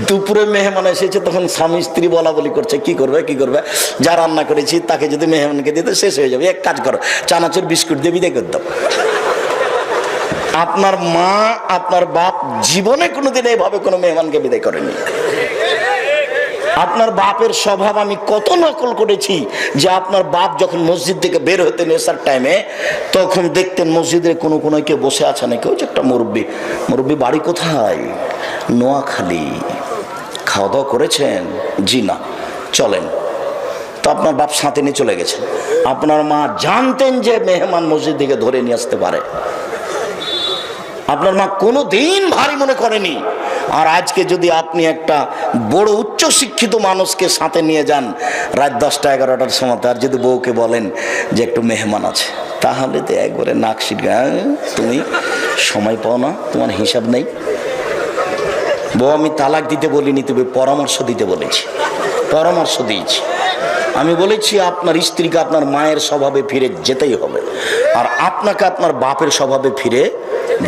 দুপুরে মেহমান এসেছে, তখন স্বামী স্ত্রী বলা বলি করছে, কি করবে, যা রান্না করেছি তাকে যদি মেহমানকে দিতে শেষ হয়ে যাবে, এক কাজ করো, চানাচুর বিস্কুট দিয়ে বিদায় করে দাও। আপনার মা আপনার বাপ জীবনে কোনোদিন এইভাবে কোনো মেহমানকে বিদায় করেনি। আপনার বাপের স্বভাব আমি কত নকল করেছি, যে আপনার বাপ যখন মসজিদ থেকে বের হতেন এসার টাইমে, তখন দেখতেন মসজিদের কোনো কেউ বসে আছে নাকি, ওই যে একটা মুরব্বী বাড়ি কোথায়? নোয়াখালী। খাওয়া দাওয়া করেছেন? জি না, চলেন। তো আপনার বাপ সাথে নিয়ে চলে গেছে। আপনার মা জানতেন যে মেহমান মসজিদ থেকে ধরে নিয়ে আসতে পারে, আপনার মা কোনোদিন ভারী মনে করেনি। আর আজকে যদি আপনি একটা বড় উচ্চ শিক্ষিত মানুষকে সাথে নিয়ে যান রাত 10টা-11টার সময়, আর যদি বউকে বলেন যে একটু মেহমান আছে, তাহলে তো একবারে নাক সিটকা, তুমি সময় পাও না, তোমার হিসাব নেই। বউ, আমি তালাক দিতে বলিনি, তুমি পরামর্শ দিতে বলেছি, পরামর্শ দিয়েছি। আমি বলেছি আপনার স্ত্রীকে আপনার মায়ের স্বভাবে ফিরে যেতেই হবে, আর আপনাকে আপনার বাপের স্বভাবে ফিরে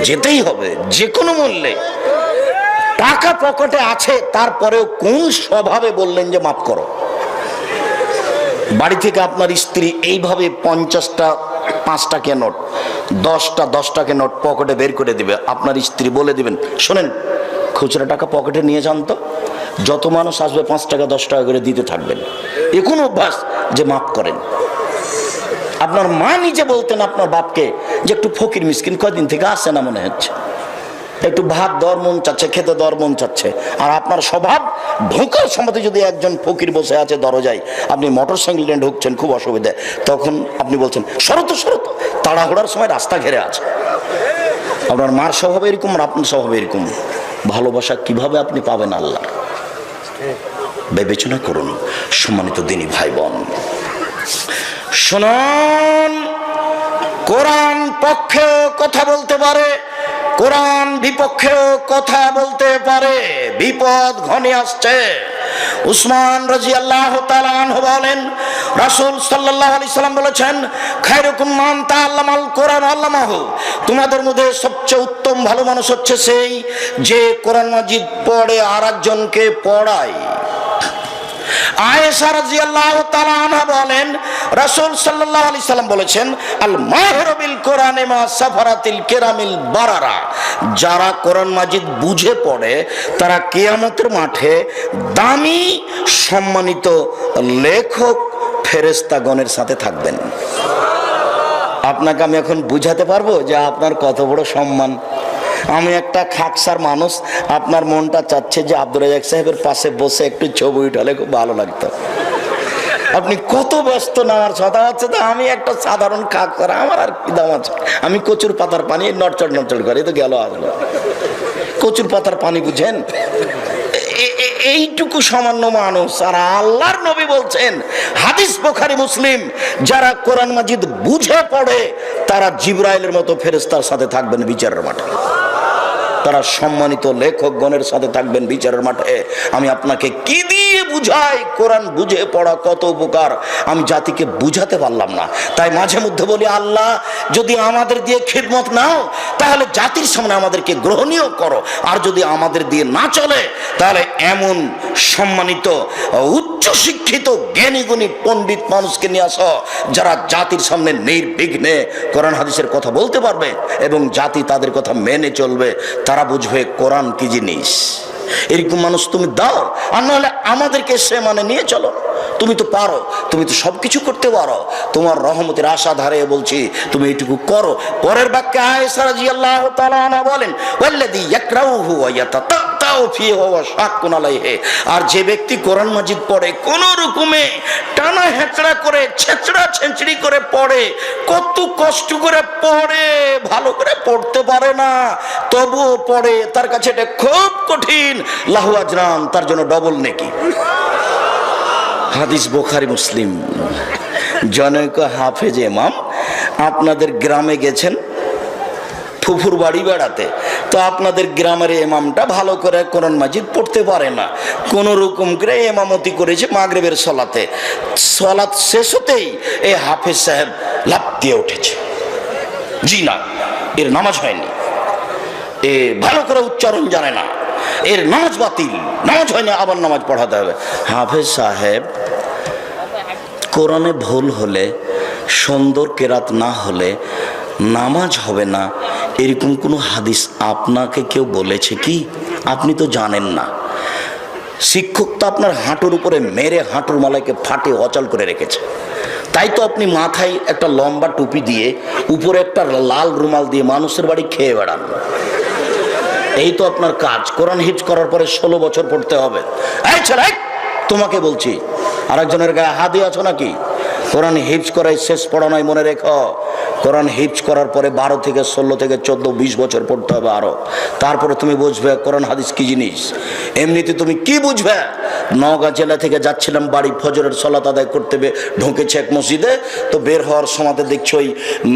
যেতেই হবে যে কোনো মূল্যে। টাকা পকেটে আছে, তারপরেও কোন স্বভাবে বললেন যে মাফ করো? বাড়ি থেকে আপনার স্ত্রী এইভাবে 50টা 5 টাকা নোট, 10টা 10 টাকা নোট পকেটে বের করে দিবে। আপনার স্ত্রী বলে দিবেন, শোনেন খুচরা টাকা পকেটে নিয়ে যান তো, যত মানুষ আসবে 5 টাকা 10 টাকা করে দিতে থাকবেন। এ কোন অভ্যাস যে মাফ করেন? আপনার মা নিজে বলতেন আপনার বাপকে যে একটু ফকির মিসকিন কয়দিন থেকে আসে না মনে হচ্ছে, একটু ভাত দেওয়ার মন চাচ্ছে, খেতে দেওয়ার মন চাচ্ছে। আর আপনার স্বভাব, ঢোকার সময় যদি একজন ফকির বসে আছে দরজায়, আপনি মোটরসাইকেল নিয়ে ঢুকছেন, খুব অসুবিধা, তখন আপনি বলছেন শরত, তাড়াহুড়ার সময় রাস্তা ঘেরে আছে। আপনার মার স্বভাব এরকম আর আপনার স্বভাব এরকম। ভালোবাসা কিভাবে আপনি পাবেন আল্লাহ? বিবেচনা করুন সম্মানিত দিনী ভাই বোন। শুনুন, কোরআন পক্ষেও কথা বলতে পারে, কোরআন বিপক্ষেও কথা বলতে পারে। বিপদ ঘনিয়ে আসছে। উসমান রাদিয়াল্লাহু তাআলা আনহু বলেন, রাসূল সাল্লাল্লাহু আলাইহি সাল্লাম বলেছেন, খায়রুকুম মান তাআল্লামাল কোরআন আল্লামাহু, তোমাদের মধ্যে সবচেয়ে উত্তম ভালো মানুষ হচ্ছে সেই যে কোরআন মাজিদ পড়ে আর একজনকে পড়ায়। আয়েশা রাদিয়াল্লাহু তাআলা আনহা বলেন, রাসূল সাল্লাল্লাহু আলাইহি সাল্লাম বলেছেন, আল মাহিরু বিল কোরআনি মা সাফারাতিল কিরামিল বারারা, যারা কোরআন মাজিদ বুঝে পড়ে তারা কিয়ামতের মাঠে দামি সম্মানিত লেখক ফেরেশতাগণের সাথে থাকবেন। আপনাকে আমি এখন বুঝাতে পারবো যে আপনার কত বড় সম্মান। আমি একটা খাকসার মানুষ, আপনার মনটা চাচ্ছে যে আব্দুর রাজ্জাক সাহেবের পাশে বসে একটু ছবি উঠালে খুব ভালো লাগতো। আপনি কত ব্যস্ত না আমার কথা হচ্ছে, তো আমি একটা সাধারণ খাকসার, আমার আর কি দাম আছে। আমি কচুর পাতার পানি নড়চড় নড়চড় করে তো গেল আসলো। কচুর পাতার পানি বুঝেন, এইটুকু সামান্য মানুষ। আর আল্লাহর নবী বলছেন, হাদিস বুখারী মুসলিম, যারা কোরআন মাজিদ বুঝে পড়ে তারা জিবরাইলের মতো ফেরেশতার সাথে থাকবেন বিচারের মাঠে, তারা সম্মানিত লেখকগণের সাথে থাকবেন বিচারের মাঠে। আমি আপনাকে কি দিয়ে বুঝাই কোরআন বুঝে পড়া কত উপকার, আমি জাতিকে বুঝাতে পারলাম না। তাই মাঝে মধ্যে বলি, আল্লাহ যদি আমাদের দিয়ে খিদমত নাও তাহলে জাতির সামনে আমাদেরকে গ্রহণীয় করো, আর যদি আমাদের দিয়ে না চলে তাহলে এমন সম্মানিত উচ্চ শিক্ষিত জ্ঞানী গুণী পণ্ডিত মানুষকে নিয়ে আসো যারা জাতির সামনে নির্বিঘ্নে কোরআন হাদিসের কথা বলতে পারবে এবং জাতি তাদের কথা মেনে চলবে, তারা বুঝবে কোরআন কি জিনিস। এরকম মানুষ তুমি দাও, আর নাহলে আমাদেরকে সে মানে নিয়ে চলো। তুমি তো পারো, তুমি তো সবকিছু করতে পারো, তোমার রহমতের আশা ধারে বলছি তুমি এইটুকু করো। পরের বাক্যে আয়েশা রাদিয়াল্লাহু তাআলা আনহা বলেন, ওয়াল্লাযী ইয়াকরাউহু ওয়া ইয়াতাতাউ ফীহি ওয়া শাক্কুন আলাইহি, আর যে ব্যক্তি কোরআন মাজিদ পড়ে কোন রকমে টানা হেঁচড়া করে ছেঁচড়া ছেঁচড়ি করে পড়ে, কত কষ্ট করে পড়ে, ভালো করে পড়তে পারে না তবুও পড়ে, তার কাছে এটা খুব কঠিন, লাহু আজরান, তার জন্য ডবল নেকি। হাদিস বুখারী মুসলিম। জনৈক হাফেজ ইমাম আপনাদের গ্রামে গেছেন ফুফুর বাড়ি বেড়াতে, তো আপনাদের গ্রামের ইমামটা ভালো করে কোরআন মাজিদ পড়তে পারে না, কোন রকম করে ইমামতি করেছে মাগরিবের সলাতে। সলাত শেষ হতেই এই হাফেজ সাহেব লাফ দিয়ে উঠেছে, জি না, এর নামাজ হয়নি, এ ভালো করে উচ্চারণ জানে না, এর নামাজ বাতিল, নামাজ হয়নি, আবার নামাজ পড়াতে হবে। হাফেজ সাহেব, কোরআনে ভুল হলে, সুন্দর কেরাত না হলে নামাজ হবে না, এরকম কোনো হাদিস আপনাকে কেউ বলেছে কি? আপনি তো জানেন না। শিক্ষক তো আপনার হাঁটুর উপরে মেরে হাঁটুর মালাইকে ফাটে অচল করে রেখেছে, তাই তো আপনি মাথায় একটা লম্বা টুপি দিয়ে উপরে একটা লাল রুমাল দিয়ে মানুষের বাড়ি খেয়ে বেড়ান। এই তো আপনার কাজ। কোরআন হিফজ করার পরে 16 বছর পড়তে হবে। এই ছেলে, তোমাকে বলছি, আরেকজনের গায়ে হাত দিয়ে আছো নাকি? কোরআন হিফজ করাই শেষ পড়া নয়, মনে রেখো। কোরআন হিফজ করার পরে 12 থেকে 16 থেকে 14 20 বছর পড়তে হবে আরো, তারপরে তুমি বুঝবে কোরআন হাদিস কি জিনিস। এমনিতে তুমি কি বুঝবে? নওগাঁ জেলা থেকে যাচ্ছিলাম বাড়ি, ফজরের সালাত আদায় করতে ঢুকেছে এক মসজিদে, তো বের হওয়ার সময় দেখছি ওই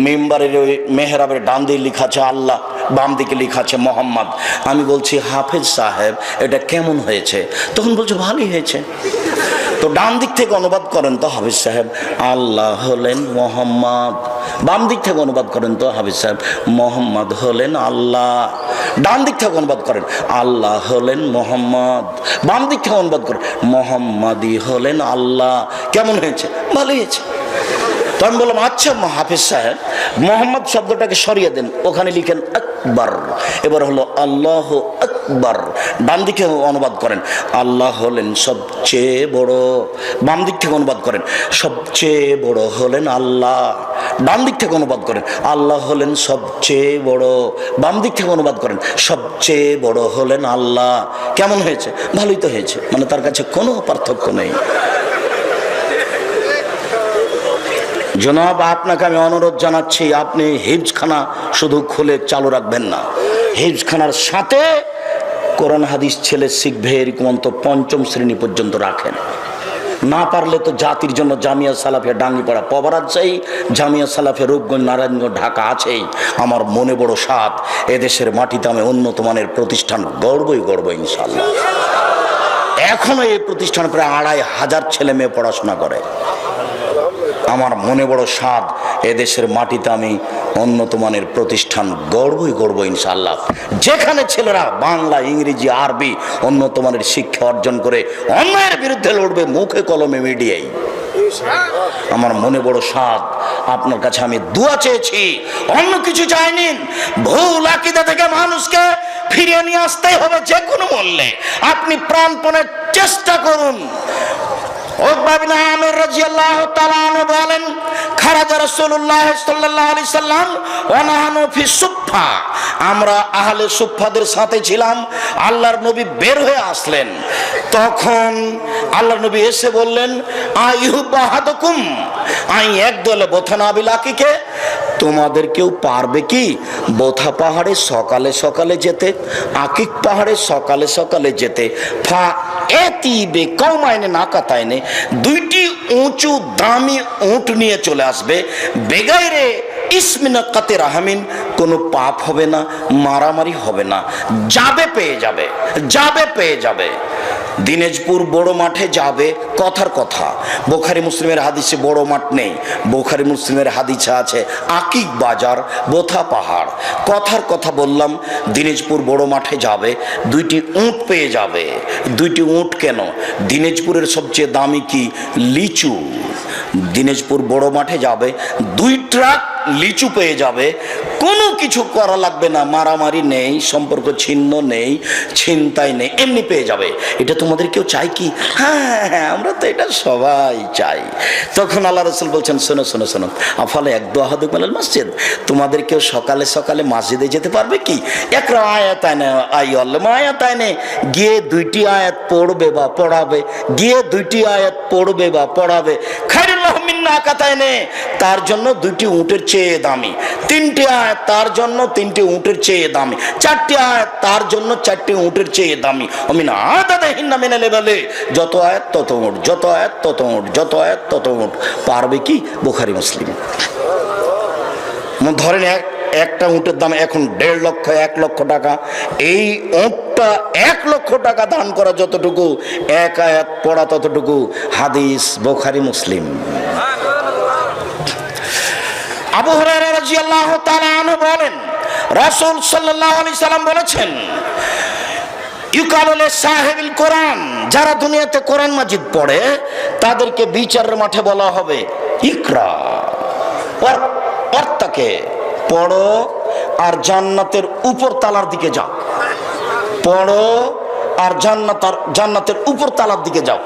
মেম্বারের ওই মেহরাবের ডান দিকে লেখা আছে আল্লাহ, বাম দিকে লেখা আছে মোহাম্মদ। আমি বলছি, হাফেজ সাহেব এটা কেমন হয়েছে? তখন বলছে ভালোই হয়েছে। তো ডান দিক থেকে অনুবাদ করেন তো হাফেজ সাহেব, আল্লাহ হলেন মোহাম্মদ। বাম দিক থেকে অনুবাদ করেন তো হাফেজ সাহেব, মোহাম্মদ হলেন আল্লাহ। ডান দিক থেকে অনুবাদ করেন, আল্লাহ হলেন মোহাম্মদ। বাম দিক থেকে অনুবাদ করেন, মোহাম্মদই হলেন আল্লাহ। কেমন হয়েছে? ভালোই হয়েছে। তো আমি বললাম, আচ্ছা হাফেজ সাহেব, মোহাম্মদ শব্দটাকে সরিয়ে দেন, ওখানে লিখেন আকবর। এবার হলো আল্লাহ আকবর। ডান দিকে অনুবাদ করেন, আল্লাহ হলেন সবচেয়ে বড়। বাম দিক থেকে অনুবাদ করেন, সবচেয়ে বড় হলেন আল্লাহ। ডান দিক থেকে অনুবাদ করেন, আল্লাহ হলেন সবচেয়ে বড়। বাম দিক থেকে অনুবাদ করেন, সবচেয়ে বড় হলেন আল্লাহ। কেমন হয়েছে? ভালোই তো হয়েছে, মানে তার কাছে কোনো পার্থক্য নেই। জনাব, আপনাকে আমি অনুরোধ জানাচ্ছি, আপনি হিফজখানা শুধু খুলে চালু রাখবেন না, হিফজখানার সাথে কোরআন হাদিস ছেলে শিখবে এরকম অন্তত 5ম শ্রেণী পর্যন্ত রাখেন। না পারলে তো জাতির জন্য জামিয়া সালাফিয়া ডাঙ্গিপাড়া পবারাত চাই, জামিয়া সালাফিয়া রূপগঞ্জ নারায়ণগঞ্জ ঢাকা আছেই। আমার মনে বড় সাধ, এদেশের মাটিতে আমি উন্নত মানের প্রতিষ্ঠান গড়বই ইনশাআল্লাহ। এখনো এই প্রতিষ্ঠানে প্রায় ২৫০০ ছেলে মেয়ে পড়াশোনা করে। আমার মনে বড় সাধ, এদেশের মাটিতে আমি উন্নত মানের প্রতিষ্ঠান গড়বই ইনশাআল্লাহ। যেখানে ছেলেরা বাংলা, ইংরেজি, আরবি উন্নত মানের শিক্ষা অর্জন করে অন্যায়ের বিরুদ্ধে লড়বে মুখে কলমে মিডিয়ায়। আমার মনে বড় সাধ, আপনার কাছে আমি দোয়া চেয়েছি, অন্য কিছু চাইনি। ভুল আকীদা থেকে মানুষকে ফিরিয়ে নিয়ে আসতেই হবে যে কোনো মূল্যে। আপনি প্রাণপণে চেষ্টা করুন। উকবা বিন আমির রাদিয়াল্লাহু তাআলা আনহু বলেন, খারাজা রাসূলুল্লাহ সাল্লাল্লাহু আলাইহি সাল্লাম ওয়া নাহনু ফি সুফফা, আমরা আহলে সুফফাদের সাথে ছিলাম। আল্লাহর নবী বের হয়ে আসলেন, তখন আল্লাহর নবী এসে বললেন, আইয়ুবাহাদুকুম আই একদল বোথানাবিল আকিকে, তোমাদের কেউ পারবে কি বোথা পাহাড়ে সকালে সকালে যেতে, আকিক পাহাড়ে সকালে সকালে যেতে? ফা এতি বে কওমাইনে নাকাতাইনে, দুইটি উঁচু দামি উট নিয়ে চলে আসবে। বেগাইরে ইসমিনা কাতে রাহামিন, কোনো পাপ হবে না, মারামারি হবে না, যাবে পেয়ে যাবে। দিনাজপুর বড় মাঠে যাবে, কথার কথা। বুখারী মুসলিমের হাদিসে বড় মাঠ নেই, বুখারী মুসলিমের হাদিসে আছে আকিক বাজার, বোথা পাহাড়। কথার কথা বললাম, দিনাজপুর বড় মাঠে যাবে, দুইটি উট পেয়ে যাবে। দুইটি উট কেন? দিনাজপুরের সবচেয়ে দামি কি? লিচু। দিনাজপুর বড় মাঠে যাবে, 2 ট্রাক লিচু পেয়ে যাবে। কোনো কিছু করা লাগবে না, মারামারি নেই, সম্পর্ক ছিন্ন নেই, ছিনতাই নেই, এমনি পেয়ে যাবে। এটা তোমাদের কেউ চাই কি? হ্যাঁ, আমরা তো এটা সবাই চাই। তখন আল্লাহ রাসূল বলছেন, শোনো, আফালে একদু আহাদুকুম আলাল মসজিদ, তোমাদের কেউ সকালে সকালে মসজিদে যেতে পারবে কি? একরা আয়াতানে আইয়াল্লামা আয়াতানে, গিয়ে 2টি আয়াত পড়বে বা পড়াবে, খায়রুল লাহুম মিন নাকাতাইনে, তার জন্য 2টি উটের চেয়ে দামি। 3টি আয়াত তার জন্য 3টি উটের চেয়ে দামি। 4টি আয়াত তার জন্য 4টি উটের চেয়ে দামি। অমিনা আদাদাহিন্না মিনাল ইবালি, যত আয়াত তত উট, যত আয়াত তত উট। পারবে কি? বুখারী মুসলিম। ধরেন একটা উটের দাম এখন 1.5 লক্ষ, 1 লক্ষ টাকা। এই উটটা 1 লক্ষ টাকা দান করা যতটুকু, 1 আয়াত পড়া ততটুকু। হাদিস বুখারী মুসলিম। আবু হুরায়রা রাদিয়াল্লাহু তাআলা আনহু বলেন, রাসূল সাল্লাল্লাহু আলাইহি সাল্লাম বলেছেন, ইউকালু লিসাহিবিল কোরআন, যারা দুনিয়াতে কোরআন মাজিদ পড়ে তাদেরকে বিচারের মাঠে বলা হবে, ইকরা ওয়ার্তাকে, পড়ো আর জান্নাতের উপর তালার দিকে যাও। পড়ো আর জান্নাতের উপর তালার দিকে যাও।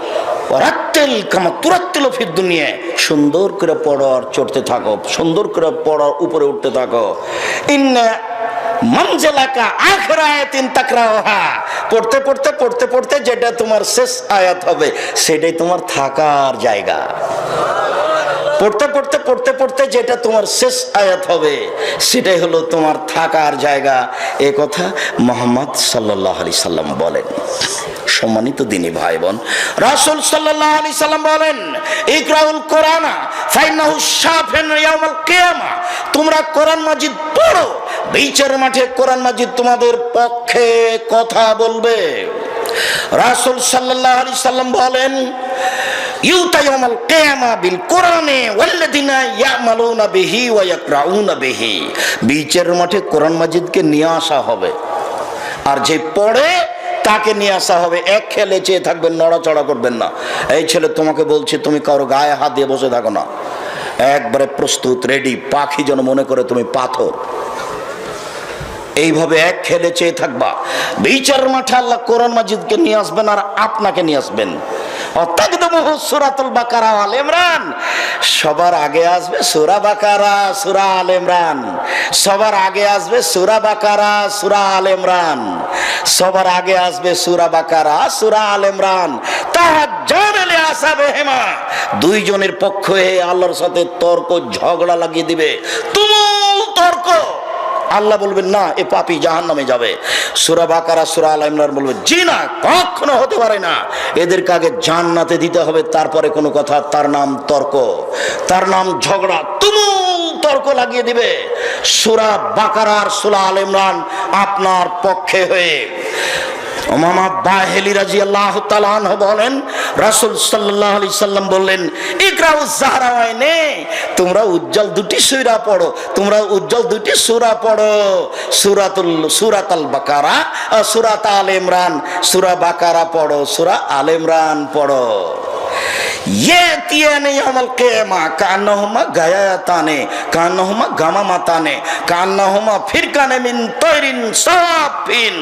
রাত্তিল কামা তুরাত্তিল ফিদ দুনিয়া, সুন্দর করে পড়ো আর চড়তে থাকো, সুন্দর করে পড়ো, উপরে উঠতে থাকো। ইন্না মানজিলাকা আখির আয়াতিন তাকরাউহা, পড়তে যেটা তোমার শেষ আয়াত হবে সেটাই তোমার থাকার জায়গা। পড়তে যেটা তোমার শেষ আয়াত হবে সেটাই হলো তোমার থাকার জায়গা। এ কথা মুহাম্মদ সাল্লাল্লাহু আলাইহি সাল্লাম বলেন। সম্মানিত দিনী ভাই বোন, রাসূল সাল্লাল্লাহু আলাইহি সাল্লাম বলেন, ইকরাউল কোরআনা ফাইন্নাহু শাফিউন ইয়াউমাল কিয়ামা, তোমরা কোরআন মাজিদ পড়ো, বিচারের মাঠে কোরআন মাজিদ তোমাদের পক্ষে কথা বলবে। রাসূল সাল্লাল্লাহু আলাইহি সাল্লাম বলেন, ইউতা ইয়াউমাল কিয়ামা বিল কোরআনে ওয়াল্লাযিনা ইয়ামালুনা বিহি ওয়া ইয়াকরাউনা বিহি, বিচারের মাঠে কোরআন মাজিদকে নিয়ে আসা হবে, আর যে পড়ে তাকে নিয়ে আসা হবে। এক খেলে চেয়ে থাকবেন, নড়াচড়া করবেন না। এই ছেলে, তোমাকে বলছি, তুমি কারো গায়ে হাত দিয়ে বসে থাকো না, একবারে প্রস্তুত, রেডি, পাখি যেন মনে করে তুমি পাথর। এইভাবে এক খেলে চেয়ে থাকবা। বিচারের মাঠে আল্লাহ কোরআন মাজিদকে নিয়ে আসবেন আর আপনাকে নিয়ে আসবেন। সূরাতুল বাকারা আল ইমরান, সবার আগে আসবে সূরা বাকারা, সূরা আল ইমরান। সবার আগে আসবে সূরা বাকারা, সূরা আল ইমরান। সবার আগে আসবে সূরা বাকারা, সূরা আল ইমরান। তাহাজ্জানা লিআসাবিহিমা, দুইজনের পক্ষে আল্লাহর সাথে তর্ক ঝগড়া লাগিয়ে দিবে, তুমুল তর্ক। আল্লাহ বলবেন না, এ পাপী জাহান্নামে যাবে। সূরা বাকারা সূরা আল ইমরান বলবে জি না, কখনো হতে পারে না, এদেরকে আগে জান্নাতে দিতে হবে, তারপরে কোনো কথা। তার নাম তর্ক, তার নাম ঝগড়া, তুমুল তর্ক লাগিয়ে দিবে। সূরা বাকারা আর সূরা আল ইমরান আপনার পক্ষে হয়ে। উমামা বাহেলি রাদিয়াল্লাহু তাআলা আনহু বলেন, রাসূল সাল্লাল্লাহু আলাইহি সাল্লাম বললেন, ইকরাউজ যাহরাওয়াইনে, তোমরা উজ্জ্বল দুটি সূরা পড়ো, তোমরা উজ্জ্বল দুটি সূরা পড়ো, সূরাতুল বাকারা আর সূরাত আল ইমরান। সূরা বাকারা পড়ো, সূরা আল ইমরান পড়ো। ইয়াতিয়ানি ইয়াউমাল কিয়ামা কান্নাহুমা গায়াতানে কান্নাহুমা গামামাতানে কান্নাহুমা ফিরকানে মিন তাইরিন সাফিন।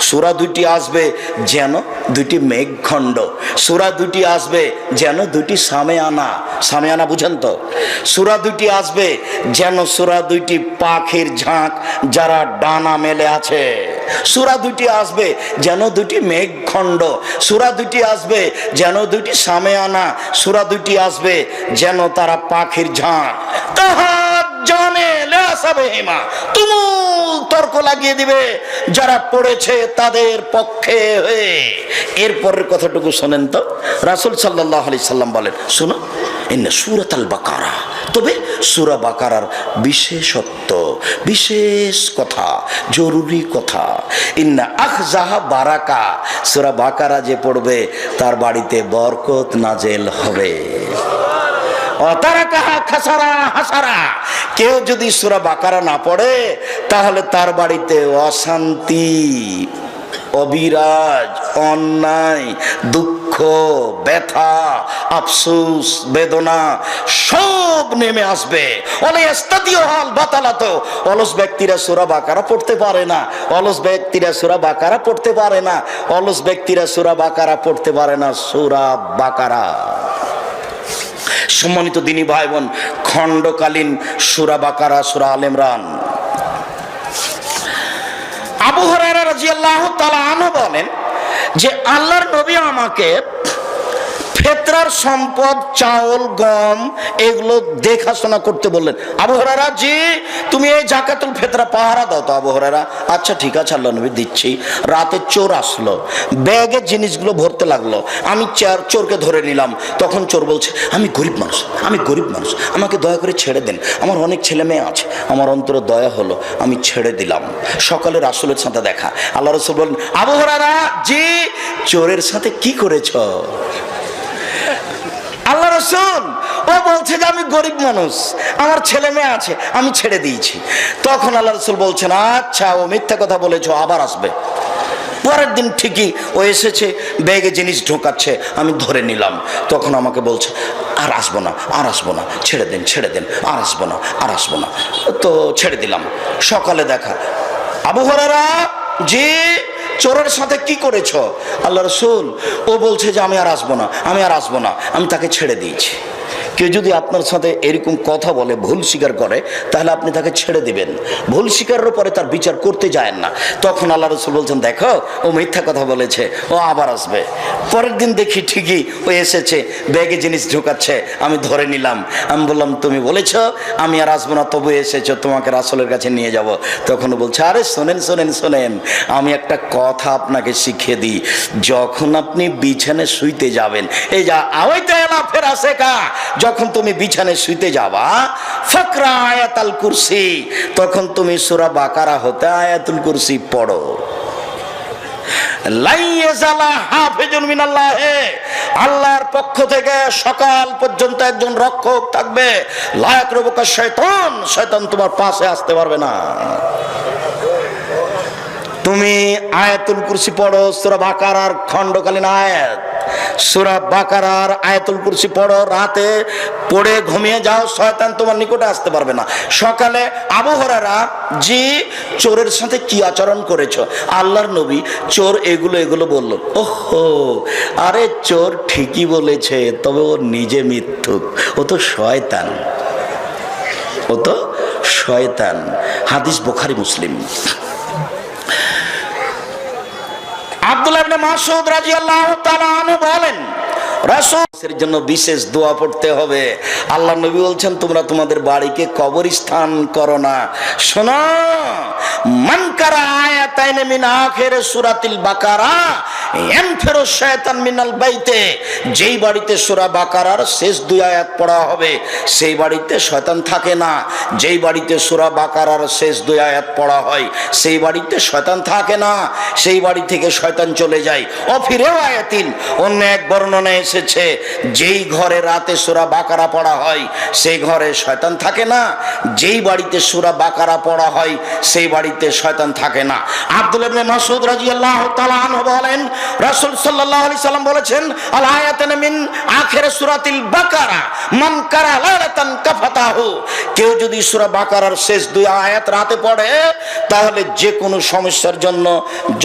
সূরা দুটি আসবে যেন দুটি মেঘখণ্ড, সূরা দুটি আসবে যেন দুটি সামেয়ানা। সামেয়ানা বুঝেন তো? সূরা দুটি আসবে যেন সূরা দুটি পাখির ঝাঁক যারা ডানা মেলে আছে। সূরা দুটি আসবে যেন দুটি মেঘখণ্ড, সূরা দুটি আসবে যেন দুটি সামেয়ানা, সূরা দুটি আসবে যেন তারা পাখির ঝাঁক। তাহার জানে লাসাবেহিমা, তুমুল তর্ক লাগিয়ে দিবে যারা পড়েছে তাদের পক্ষে হয়ে। এরপরের কথাটুকু শোনেন তো, রাসূল সাল্লাল্লাহু আলাইহি সাল্লাম বলেন, শুনো, ইন্না সূরাতুল বাকারা, তবে সূরা বাকারার বিশেষত্ব, বিশেষ কথা, জরুরি কথা, ইন্না আখজাহা বারাকা, সূরা বাকারা যে পড়বে তার বাড়িতে বরকত নাজেল হবে। অতারাকাহা খাসারা হাসারা, কেউ যদি সূরা বাকারা না পড়ে তাহলে তার বাড়িতে অশান্তি, অবিরাজ, অন্যায়, দুঃখ, ব্যথা, আফসোস, বেদনা সব নেমে আসবে। অলস ব্যক্তিরা সূরা বাকারা পড়তে পারে না, অলস ব্যক্তিরা সূরা বাকারা পড়তে পারে না, অলস ব্যক্তিরা সূরা বাকারা পড়তে পারে না। সূরা বাকারা, সম্মানিত দিনী ভাই বোন, খণ্ডকালীন সূরা বাকারা, সূরা আল ইমরান। আবু হুরায়রা রাদিয়াল্লাহু তাআলা আনহু বলেন যে আল্লাহর নবী আমাকে ফিতরার সম্পদ, চাউল, গম এগুলো দেখাশোনা করতে বললেন। আবু হুরায়রা, জি তুমি এই যাকাতুল ফিতরা পাহারা দাও তো। আবু হুরায়রা, আচ্ছা ঠিক আছে আল্লাহ নবী দিচ্ছি। রাতে চোর আসলো, ব্যাগের জিনিসগুলো ভরতে লাগলো, আমি চোরকে ধরে নিলাম। তখন চোর বলছে, আমি গরিব মানুষ, আমি গরিব মানুষ, আমাকে দয়া করে ছেড়ে দেন, আমার অনেক ছেলে মেয়ে আছে। আমার অন্তরে দয়া হলো, আমি ছেড়ে দিলাম। সকালে রাসূলের সাথে দেখা, আল্লাহ রাসূল বলেন, আবু হুরায়রা, জি চোরের সাথে কি করেছ? আল্লাহ রাসূল, ও বলছে যে আমি গরিব মানুষ, আমার ছেলে মেয়ে আছে, আমি ছেড়ে দিয়েছি। তখন আল্লাহ রাসূল বলছেন, আচ্ছা ও মিথ্যা কথা বলেছো, আবার আসবে। পরের দিন ঠিকই ও এসেছে, ব্যাগে জিনিস ঢোকাচ্ছে, আমি ধরে নিলাম। তখন আমাকে বলছে, আর আসবো না, আর আসবো না, ছেড়ে দেন, ছেড়ে দেন, আর আসবো না, আর আসবো না। তো ছেড়ে দিলাম। সকালে দেখা, আবু হুরায়রা, জি চোরের সাথে কি করেছো? আল্লাহ রাসূল, ও বলছে যে আমি আর আসবো না, আমি আর আসবো না, আমি তাকে ছেড়ে দিয়েছি। কেউ যদি আপনার সাথে এরকম কথা বলে, ভুল স্বীকার করে, তাহলে আপনি তাকে ছেড়ে দিবেন। ভুল স্বীকারের পরে তার বিচার করতে যায়েন না। তখন আল্লাহ রাসূল বলছেন, দেখো ও মিথ্যা কথা বলেছে, ও আবার আসবে। পরের দিন দেখি ঠিকই ও এসেছে, ব্যাগে জিনিস ঢোকাচ্ছে, আমি ধরে নিলাম। আমি বললাম, তুমি বলেছো আমি আর আসবো না, তবু এসেছো, তোমাকে রাসূলের কাছে নিয়ে যাব। তখন বলছে, আরে শোনেন শোনেন শোনেন, আমি একটা কথা আপনাকে শিখিয়ে দিই। যখন আপনি বিছানায় শুইতে যাবেন, এই যা আওয়াইতে এলা ফেরাসে কা, যখন তুমি বিছানায় শুইতে যাবা, ফাকরা আয়াতুল কুরসি, তখন তুমি সূরা বাকারা হতে আয়াতুল কুরসি পড়ো। আল্লাহর পক্ষ থেকে সকাল পর্যন্ত একজন রক্ষক থাকবে। শয়তান তোমার পাশে আসতে পারবে না। তুমি আয়াতুল কুরসি পড়ো, সূরা বাকারার খণ্ডকালীন আয়াত, সূরা বাকারার আয়াতুল কুরসি পড়ো, রাতে পড়ে ঘুমিয়ে যাও, শয়তান তোমার নিকটে আসতে পারবে না। সকালে, আবু হুরায়রা, জি চোরের সাথে কি আচরণ করেছো? আল্লাহর নবী চোর এগুলো এগুলো বলল। ওহো, আরে চোর ঠিকই বলেছে, তবে ও নিজে মিথ্যুক, ও তো শয়তান, ও তো শয়তান। হাদিস বুখারী মুসলিম। আব্দুল্লাহ ইবনে মাসউদ রাদিয়াল্লাহু তাআলা আনহু বলেন, রাসূলের জন্য বিশেষ দোয়া পড়তে হবে। আল্লাহ নবী বলছেন তোমরা তোমাদের বাড়িকে কবরস্থান করো না। শোনো, মান কারা আয়াতাইন মিন আখির সূরাতিল বাকারা ইয়ানফিরু শায়তান মিনাল বাইতে, যেই বাড়িতে সূরা বাকারার শেষ দুই আয়াত পড়া হবে সেই বাড়িতে শয়তান থাকে না। যেই বাড়িতে সূরা বাকারার শেষ দুই আয়াত পড়া হয় সেই বাড়িতে শয়তান থাকে না, সেই বাড়ি থেকে শয়তান চলে যায়। অফিরেও আয়াতিন, অন্য এক বর্ণনায় এসেছে যেই ঘরে রাতে সূরা বাকারা পড়া হয় সেই ঘরে শয়তান থাকে না, যেই বাড়িতে সূরা বাকারা পড়া হয় সেই বাড়িতে শয়তান থাকে না। আব্দুল্লাহ ইবনে মাসউদ রাদিয়াল্লাহু তাআলা আনহু বলেন রাসূল সাল্লাল্লাহু আলাইহি সাল্লাম বলেছেন আল আয়াতান মিন আখির সূরাতিল বাকারা মান কারা লালাতান কাফাতাহু, কেউ যদি সূরা বাকারার শেষ দুই আয়াত রাতে পড়ে তাহলে যে কোনো সমস্যার জন্য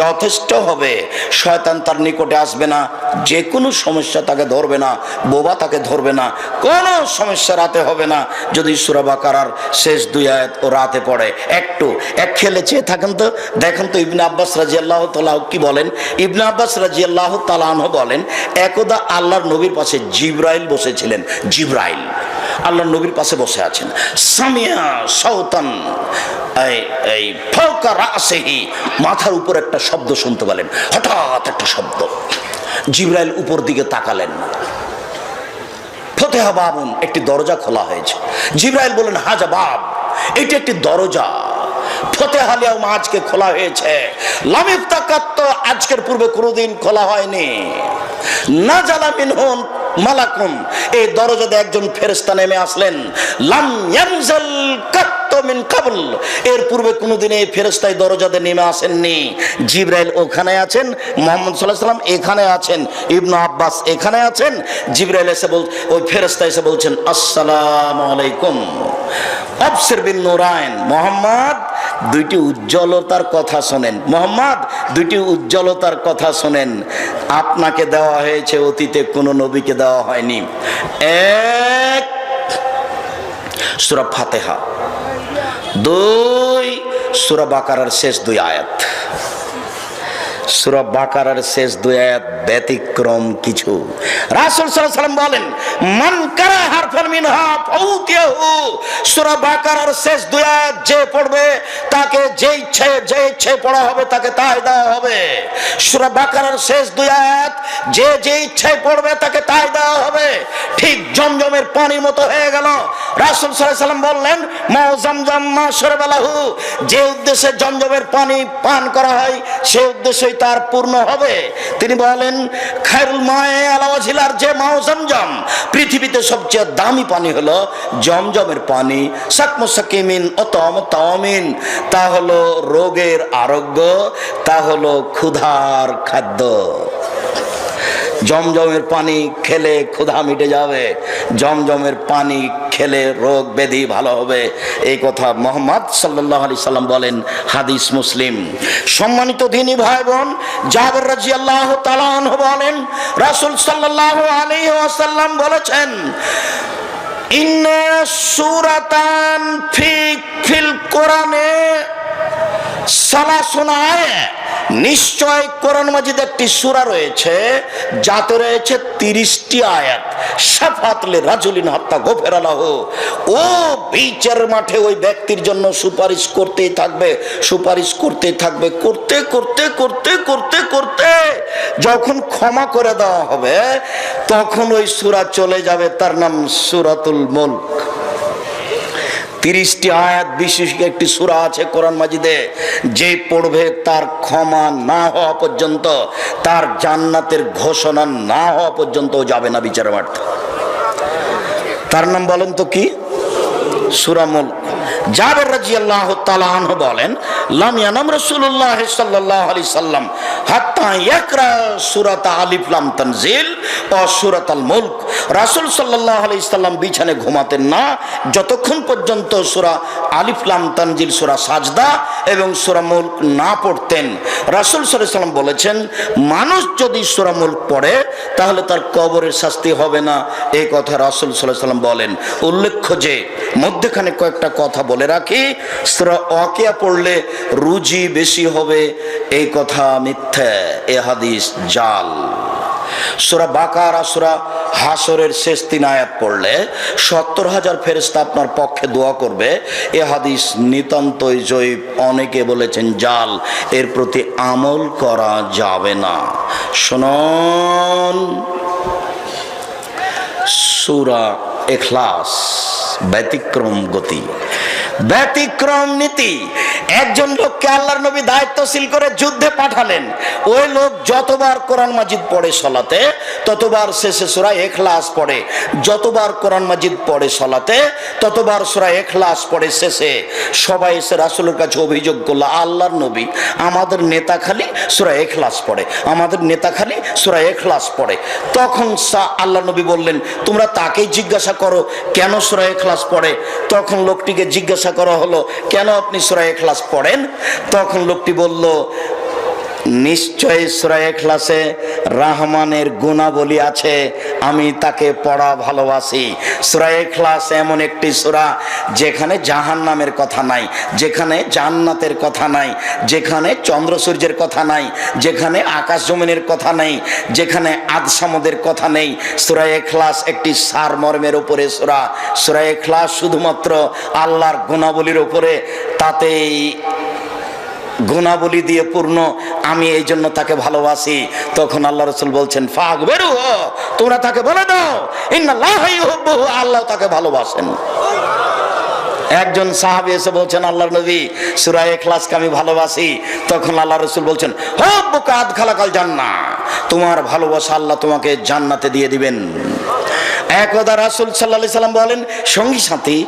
যথেষ্ট হবে। শয়তান তার নিকটে আসবে না, যে কোনো সমস্যা তাকে ধরবে না, বোবা তাকে ধরবে না, কোনো সমস্যা রাতে হবে না যদি সূরা বাকারার শেষ দুই আয়াত ও রাতে পড়ে। একটু এক খেলে চেয়ে থাকেন তো, দেখেন তো ইবনে আব্বাস রাদিয়াল্লাহু তাআলা কি বলেন। ইবনে আব্বাস রাদিয়াল্লাহু তাআলা আনহু বলেন একদা আল্লাহর নবীর পাশে জিবরাইল বসেছিলেন। জিবরাইল আল্লাহর নবীর পাশে বসে আছেন। সামিয়া সাউতান, এই ফাওকা রাসিহি, মাথার উপর একটা শব্দ শুনতে পেলেন। হঠাৎ একটা শব্দ, জিবরাইল উপর দিকে তাকালেন। ফতেহা বাবুন, একটি দরজা খোলা হয়েছে। জিবরাইল বলেন হাজা বাব, এটি একটি দরজা। ফতেহা লিয়াউম, আজকে খোলা হয়েছে। লাম ইফতাকাত, আজকের পূর্বে কোনোদিন খোলা হয়নি। নাজালা মিনহুন মালাকুন, এই দরজাতে একজন ফেরেশতা নেমে আসলেন। লাম ইয়ানজাল কাত্ত মিন কাবল, এর পূর্বে কোনোদিন এই ফেরেশতা এই দরজাতে নেমে আসেননি। জিবরাইল ওখানে আছেন, মুহাম্মদ সাল্লাল্লাহু আলাইহি সাল্লাম এখানে আছেন, ইবনে আব্বাস এখানে আছেন। জিবরাইল এসে ওই ফেরেশতা এসে বলছেন আসসালামু আলাইকুম আবসির বিন নূরাইন, মুহাম্মদ দুইটি উজ্জ্বলতার কথা শোনেন। মুহাম্মদ দুইটি উজ্জ্বলতার কথা শোনেন, আপনাকে দেওয়া হয়েছে, অতীতে কোনো নবীকে দেওয়া হয়নি। এক, সূরা ফাতিহা। দুই, সূরা বাকারার শেষ দুই আয়াত। সূরা বাকারার শেষ দুই আয়াত ব্যতিক্রম কিছু। রাসূল সাল্লাল্লাহু আলাইহি ওয়াসাল্লাম বলেন মান কারা হারফান মিনহা ফাউতিয়াহু, সূরা বাকারার শেষ দুই আয়াত যে পড়বে তাকে যে ইচ্ছে পড়া হবে তাকে তাই দেওয়া হবে। সূরা বাকারার শেষ দুই আয়াত যে ইচ্ছে পড়বে তাকে তাই দেওয়া হবে। ঠিক জমজমের পানির মতো হয়ে গেল। রাসূল সাল্লাল্লাহু আলাইহি ওয়াসাল্লাম বললেন মা জামজাম মা শরবালাহু, যে উদ্দেশ্যে জমজমের পানি পান করা হয় সেই উদ্দেশ্যই তার পূর্ণ হবে। তিনি বলেন খায়রুল মায়ে আলা ওয়াজিলার, যে মাও জমজম, পৃথিবীতে সবচেয়ে দামি পানি হলো জমজমের পানি। সাকমু সাকিমিন ও তাওমিন, তা হলো রোগের আরোগ্য, তা হলো ক্ষুধার খাদ্য। জমজমের পানি খেলে ক্ষুধা মিটে যাবে, জমজমের পানি খেলে রোগ ব্যাধি ভালো হবে, এই কথা মুহাম্মদ সাল্লাল্লাহু আলাইহি সাল্লাম বলেন, হাদিস মুসলিম। সম্মানিত দ্বীনী ভাই বোন, জাবের রাদিয়াল্লাহু তাআলা আনহু বলেন রাসূল সাল্লাল্লাহু আলাইহি ওয়াসাল্লাম বলেছেন ইন্না সূরাতান ফিল কোরআনে সালাসুন আয়াত, নিশ্চয় কোরআন মাজিদ একটি সূরা রয়েছে যাতে রয়েছে 30টি আয়াত। শাফাত লি রাজুলিন হাত্তা গফিরা লাহু, ও বিচারের মাঠে ওই ব্যক্তির জন্য সুপারিশ করতেই থাকবে, সুপারিশ করতেই থাকবে, করতে করতে করতে করতে করতে যখন ক্ষমা করে দেওয়া হবে তখন ওই সূরা চলে যাবে, তার নাম সূরাতুল মুলক। 30টি আয়াত বিশিষ্ট একটি সূরা আছে কোরআন মাজিদে, যে পড়বে তার ক্ষমা না হওয়া পর্যন্ত, তার জান্নাতের ঘোষণা না হওয়া পর্যন্ত যাবে না বিচারের মাঠ। তার নাম বলেন তো কি? সূরা মুলক। জাবের রাদিয়াল্লাহু তাআলা আনহু বলেন লাম ইয়ানাম রাসূলুল্লাহ সাল্লাল্লাহু আলাইহি সাল্লাম হাত্তা ইয়াকরা সূরাত আলিফ লাম তানজিল ও সূরাতুল মুলক। রাসূল সাল্লাল্লাহু আলাইহি সাল্লাম বিছানে ঘুমাতেন না যতক্ষণ পর্যন্ত সূরা আলিফ লাম তানজিল, সূরা সাজদা এবং সূরা মুলক না পড়তেন। রাসূল সাল্লাল্লাহু আলাইহি সাল্লাম বলেছেন মানুষ যদি সূরা মুলক পড়ে তাহলে তার কবরের শাস্তি হবে না, এই কথা রাসূল সাল্লাল্লাহু আলাইহি সাল্লাম বলেন। উল্লেখ্য যে মধ্যখানে কয়েকটা কথা বলে রাখি, সূরা ওয়াকিয়া পড়লে রুজি বেশি হবে, এই কথা মিথ্যা, এ হাদিস জাল। সূরা বাকারা সূরা হাসরের শেষ 3 আয়াত পড়লে 70,000 ফেরেশতা আপনার পক্ষে দোয়া করবে। এ হাদিস নিতান্তই জয়ীফ, অনেকে বলেছেন জাল, এর প্রতি আমল করা যাবে না। শুনুন সূরা ইখলাস, ব্যতিক্রম গতি, ব্যতিক্রম নীতি। একজন লোককে আল্লাহর নবী দায়িত্বশীল করে যুদ্ধে পাঠালেন। ওই লোক যতবার কোরআন মাজিদ পড়ে সলাতে ততবার শেষে সূরা ইখলাস পড়ে, যতবার কোরআন মাজিদ পড়ে সলাতে ততবার সূরা ইখলাস পড়ে শেষে। সবাই এসে রাসূলের কাছে অভিযোগ করলো, আল্লাহর নবী আমাদের নেতা খালি সূরা ইখলাস পড়ে, আমাদের নেতা খালি সূরা ইখলাস পড়ে। তখন আল্লাহর নবী বললেন, তোমরা তাকেই জিজ্ঞাসা করো কেন সূরা ইখলাস পড়ে। তখন লোকটিকে জিজ্ঞাসা করা হলো, কেন আপনি সূরা ইখলাস পড়েন? তখন লোকটি বলল, নিশ্চয় সূরা ইখলাসে রহমানের গুণাবলী আছে, আমি তাকে পড়া ভালোবাসি। সূরা ইখলাস এমন একটি সূরা যেখানে জাহান্নামের কথা নাই, যেখানে জান্নাতের কথা নাই, যেখানে চন্দ্র সূর্যের কথা নাই, যেখানে আকাশ জমিনের কথা নেই, যেখানে আদসামদের কথা নেই। সূরা ইখলাস একটি সারমর্মের উপরে সূরা। সূরা ইখলাস শুধুমাত্র আল্লাহর গুণাবলীর উপরে, তাতেই গুণাবলী দিয়ে পূর্ণ, আমি এই জন্য তাকে ভালোবাসি। তখন আল্লাহ রাসূল বলছেন, ফাগবেরু, তোমরা তাকে বলে দাও ইন্নাল্লাহা ইউহিব্বুহু, আল্লাহ তাকে ভালোবাসেন। একজন সাহাবী এসে বলছেন, আল্লাহর নবী সূরা ইখলাসকে আমি ভালোবাসি। তখন আল্লাহ রাসূল বলছেন, হুব্বুকা আদখালাকাল জান্নাহ, তোমার ভালোবাসা আল্লাহ তোমাকে জান্নাতে দিয়ে দিবেন। একদা রাসূল সাল্লাল্লাহু আলাইহি সাল্লাম বলেন, সঙ্গী সাথী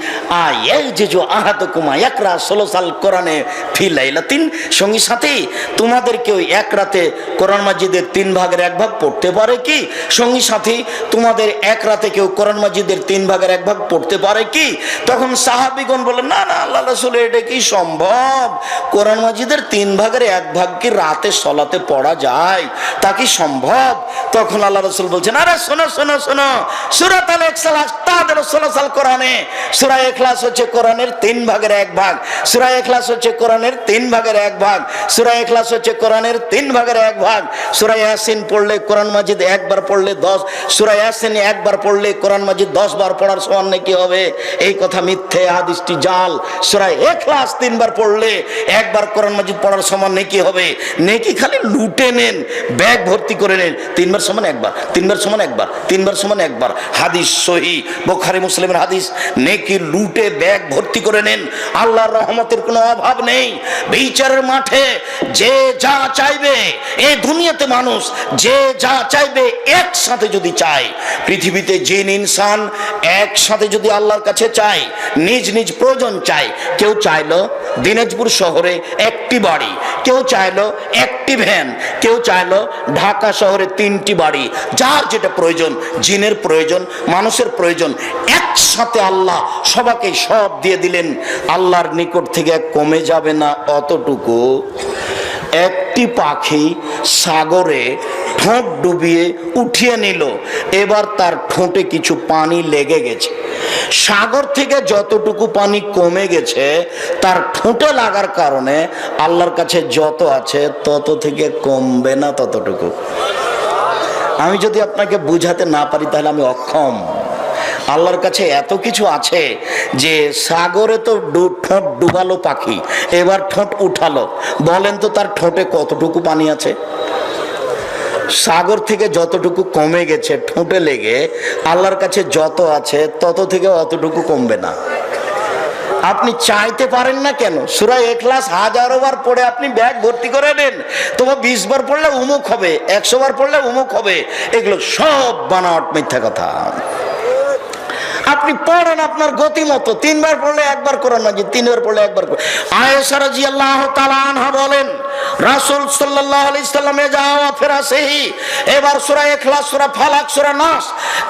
আয়াজিজু আহাদুকুমা ইয়াকরা সুলুসাল কোরআনে ফি লাইলাতিন, সঙ্গী সাথী তোমাদের কেউ এক রাতে কোরআন মাজিদের 3 ভাগের 1 ভাগ পড়তে পারে কি? সঙ্গী সাথী তোমাদের এক রাতে কেউ কোরআন মাজিদের 3 ভাগের 1 ভাগ পড়তে পারে কি? তখন সাহাবীগণ বললেন, না না আল্লাহ রাসূল, এটা কি সম্ভব? কোরআন মাজিদের 3 ভাগের 1 ভাগ কি রাতে সলাতে পড়া যায়? তা কি সম্ভব? তখন আল্লাহ রাসূল বলছেন, আরে শোনো শোনো শোনো, সূরাতুল ইখলাস তাদের সুলুসাল কোরআনে, সূরা ইখলাস হচ্ছে কোরআনের 3 ভাগের 1 ভাগ, সূরা ইখলাস হচ্ছে কোরআনের 3 ভাগের 1 ভাগ, সূরা ইখলাস হচ্ছে কোরআনের 3 ভাগের 1 ভাগ। সূরা ইয়াসিন পড়লে কোরআন মাজিদ একবার পড়লে 10, সূরা ইয়াসিন একবার পড়লে কোরআন মাজিদ 10 বার পড়ার সমান নাকি হবে? এই কথা মিথ্যে, হাদিসটি জাল। সূরা ইখলাস 3 বার পড়লে একবার কোরআন মাজিদ পড়ার সমান নাকি হবে? নেকি খালি লুটে নেন, ব্যাগ ভর্তি করে নেন, 3 বার সমান একবার, 3 বার সমান একবার, 3 বার সমান একবার। হাদিস সহিহ, বুখারী মুসলিমের হাদিস। নেকি লুটে ব্যাগ ভর্তি করে নেন, আল্লাহর রহমতের কোনো অভাব নেই। বিচারের মাঠে যে যা চাইবে, এই দুনিয়াতে মানুষ যে যা চাইবে একসাথে যদি চায়, পৃথিবীতে জিন ইনসান একসাথে যদি আল্লাহর কাছে চায়, নিজ নিজ প্রয়োজন চায়, কেউ চাইলো দিনাজপুর শহরে একটি বাড়ি, কেউ চাইলো একটি ভ্যান, কেউ চাইলো ঢাকা শহরে 3টি বাড়ি, যার যেটা প্রয়োজন, জিনের প্রয়োজন, মানুষের প্রয়োজন, একসাথে আল্লাহ সবাইকে সব দিয়ে দিলেন। আল্লাহর নিকট থেকে কমে যাবে না অতটুকু। একটি পাখি সাগরে ঠোঁট ডুবিয়ে উঠিয়ে নিল, এবার তার ঠোঁটে কিছু পানি লেগে গেছে। সাগর থেকে যতটুকু পানি কমে গেছে, তার ঠোঁটে লাগার কারণে আল্লাহর কাছে যত আছে তত থেকে কমবে না ততটুকু। আমি যদি আপনাকে বুঝাতে না পারি তাহলে আমি অক্ষম। আল্লাহর কাছে এত কিছু আছে যে সাগরে তো ঠোঁট ডুবালো পাখি, এবার ঠোঁট উঠালো, বলেন তো তার ঠোঁটে কতটুকু পানি আছে? সাগর থেকে যতটুকু কমে গেছে ঠোঁটে লেগে, আল্লাহর কাছে যত আছে তত থেকে অতটুকু কমবে না। আপনি চাইতে পারেন না কেন? সূরা ইখলাস 1000 বার পড়ে আপনি ব্যাগ ভর্তি করে নেন, তবে 20 বার পড়লে অমুক হবে, 100 বার পড়লে অমুক হবে, এগুলো সব বানোয়াট, মিথ্যা কথা। আপনি পড়েন আপনার গতি মতো, 3 বার পড়লে 1 বার কোরআন মাজিদ, 3 বার পড়লে 1 বার। আয়েশা রাদিয়াল্লাহু তাআলা আনহা বলেন, রাসূল সাল্লাল্লাহু আলাইহি সাল্লামে যাওয়া ফেরা সেই, এবার সূরা ইখলাস, সূরা ফালাক, সূরা নাস,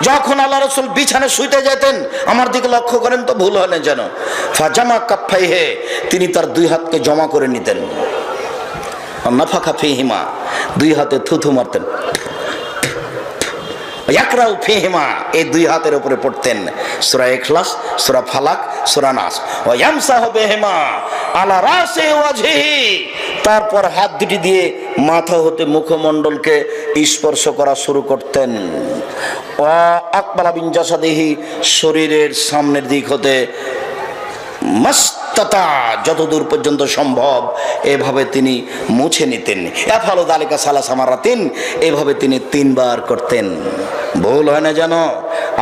যখন আল্লাহ রাসূল বিছানায় শুইতে যেতেন, আমার দিকে লক্ষ্য করেন তো ভুল হয় না যেন, ফাজামা কাফাইহে, তিনি তার 2 হাতকে জমা করে নিতেন, নাফাখা ফিহিমা, 2 হাতে থুথু মারতেন, ইয়াকরাউ ফিহিমা, এই 2 হাতের উপরে পড়তেন সূরা ইখলাস, সূরা ফালাক, সূরা নাস, ওয়া ইয়ামসাহু বিহিমা আলা রাসি ওয়াজহি, তারপর হাত দুটি দিয়ে মাথা হতে মুখমণ্ডলকে স্পর্শ করা শুরু করতেন। আকবালা বিন জাসাদিহি, শরীরের সামনের দিক হতে মাস্তাতা, যতদূর পর্যন্ত সম্ভব এভাবে তিনি মুছে নিতেন। এফালু যালিকা সালাসা মারাতিন, এভাবে তিনি 3 বার করতেন। ভুল হয় না যেন,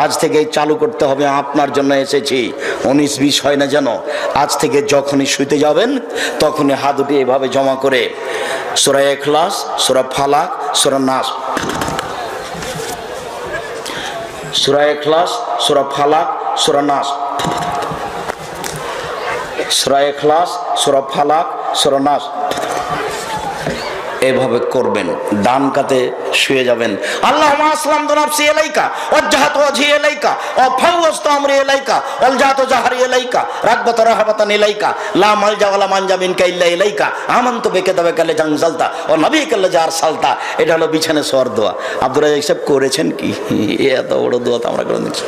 আজ থেকে চালু করতে হবে, আপনার জন্য এসেছি। 19-20 হয় না যেন। আজ থেকে যখনই শুইতে যাবেন তখনই হাত দুটি এভাবে জমা করে সূরা ইখলাস, সূরা ফালাক, সূরা নাস, সূরা ইখলাস, সূরা ফালাক, সূরা নাস, সূরা ইখলাস, সূরা ফালাক, সূরা নাস, এভাবে করবেন। ডান কাতে শুয়ে যাবেন। আল্লাহুম্মা আসলামতু নাফসি ইলাইকা ওয়াজজাহতু ওয়াজহি ইলাইকা ওয়া ফাওয়াজতু আমরি ইলাইকা ওয়ালজাতু জাহরি ইলাইকা রাগবাতান রাহাবাতান ইলাইকা লা মালজা ওয়ালা মানজা মিনকা ইল্লা ইলাইকা আমানতু বিকিতাবিকা আল্লাযী আনজালতা ওয়া নাবিয়্যিকা আল্লাযী আরসালতা। এটা হলো বিছানায় শোয়ার দোয়া। আব্দুর রাজ্জাক সাহেব করেছেন কি? এত বড় দোয়া তো আমরা করে নিচ্ছি।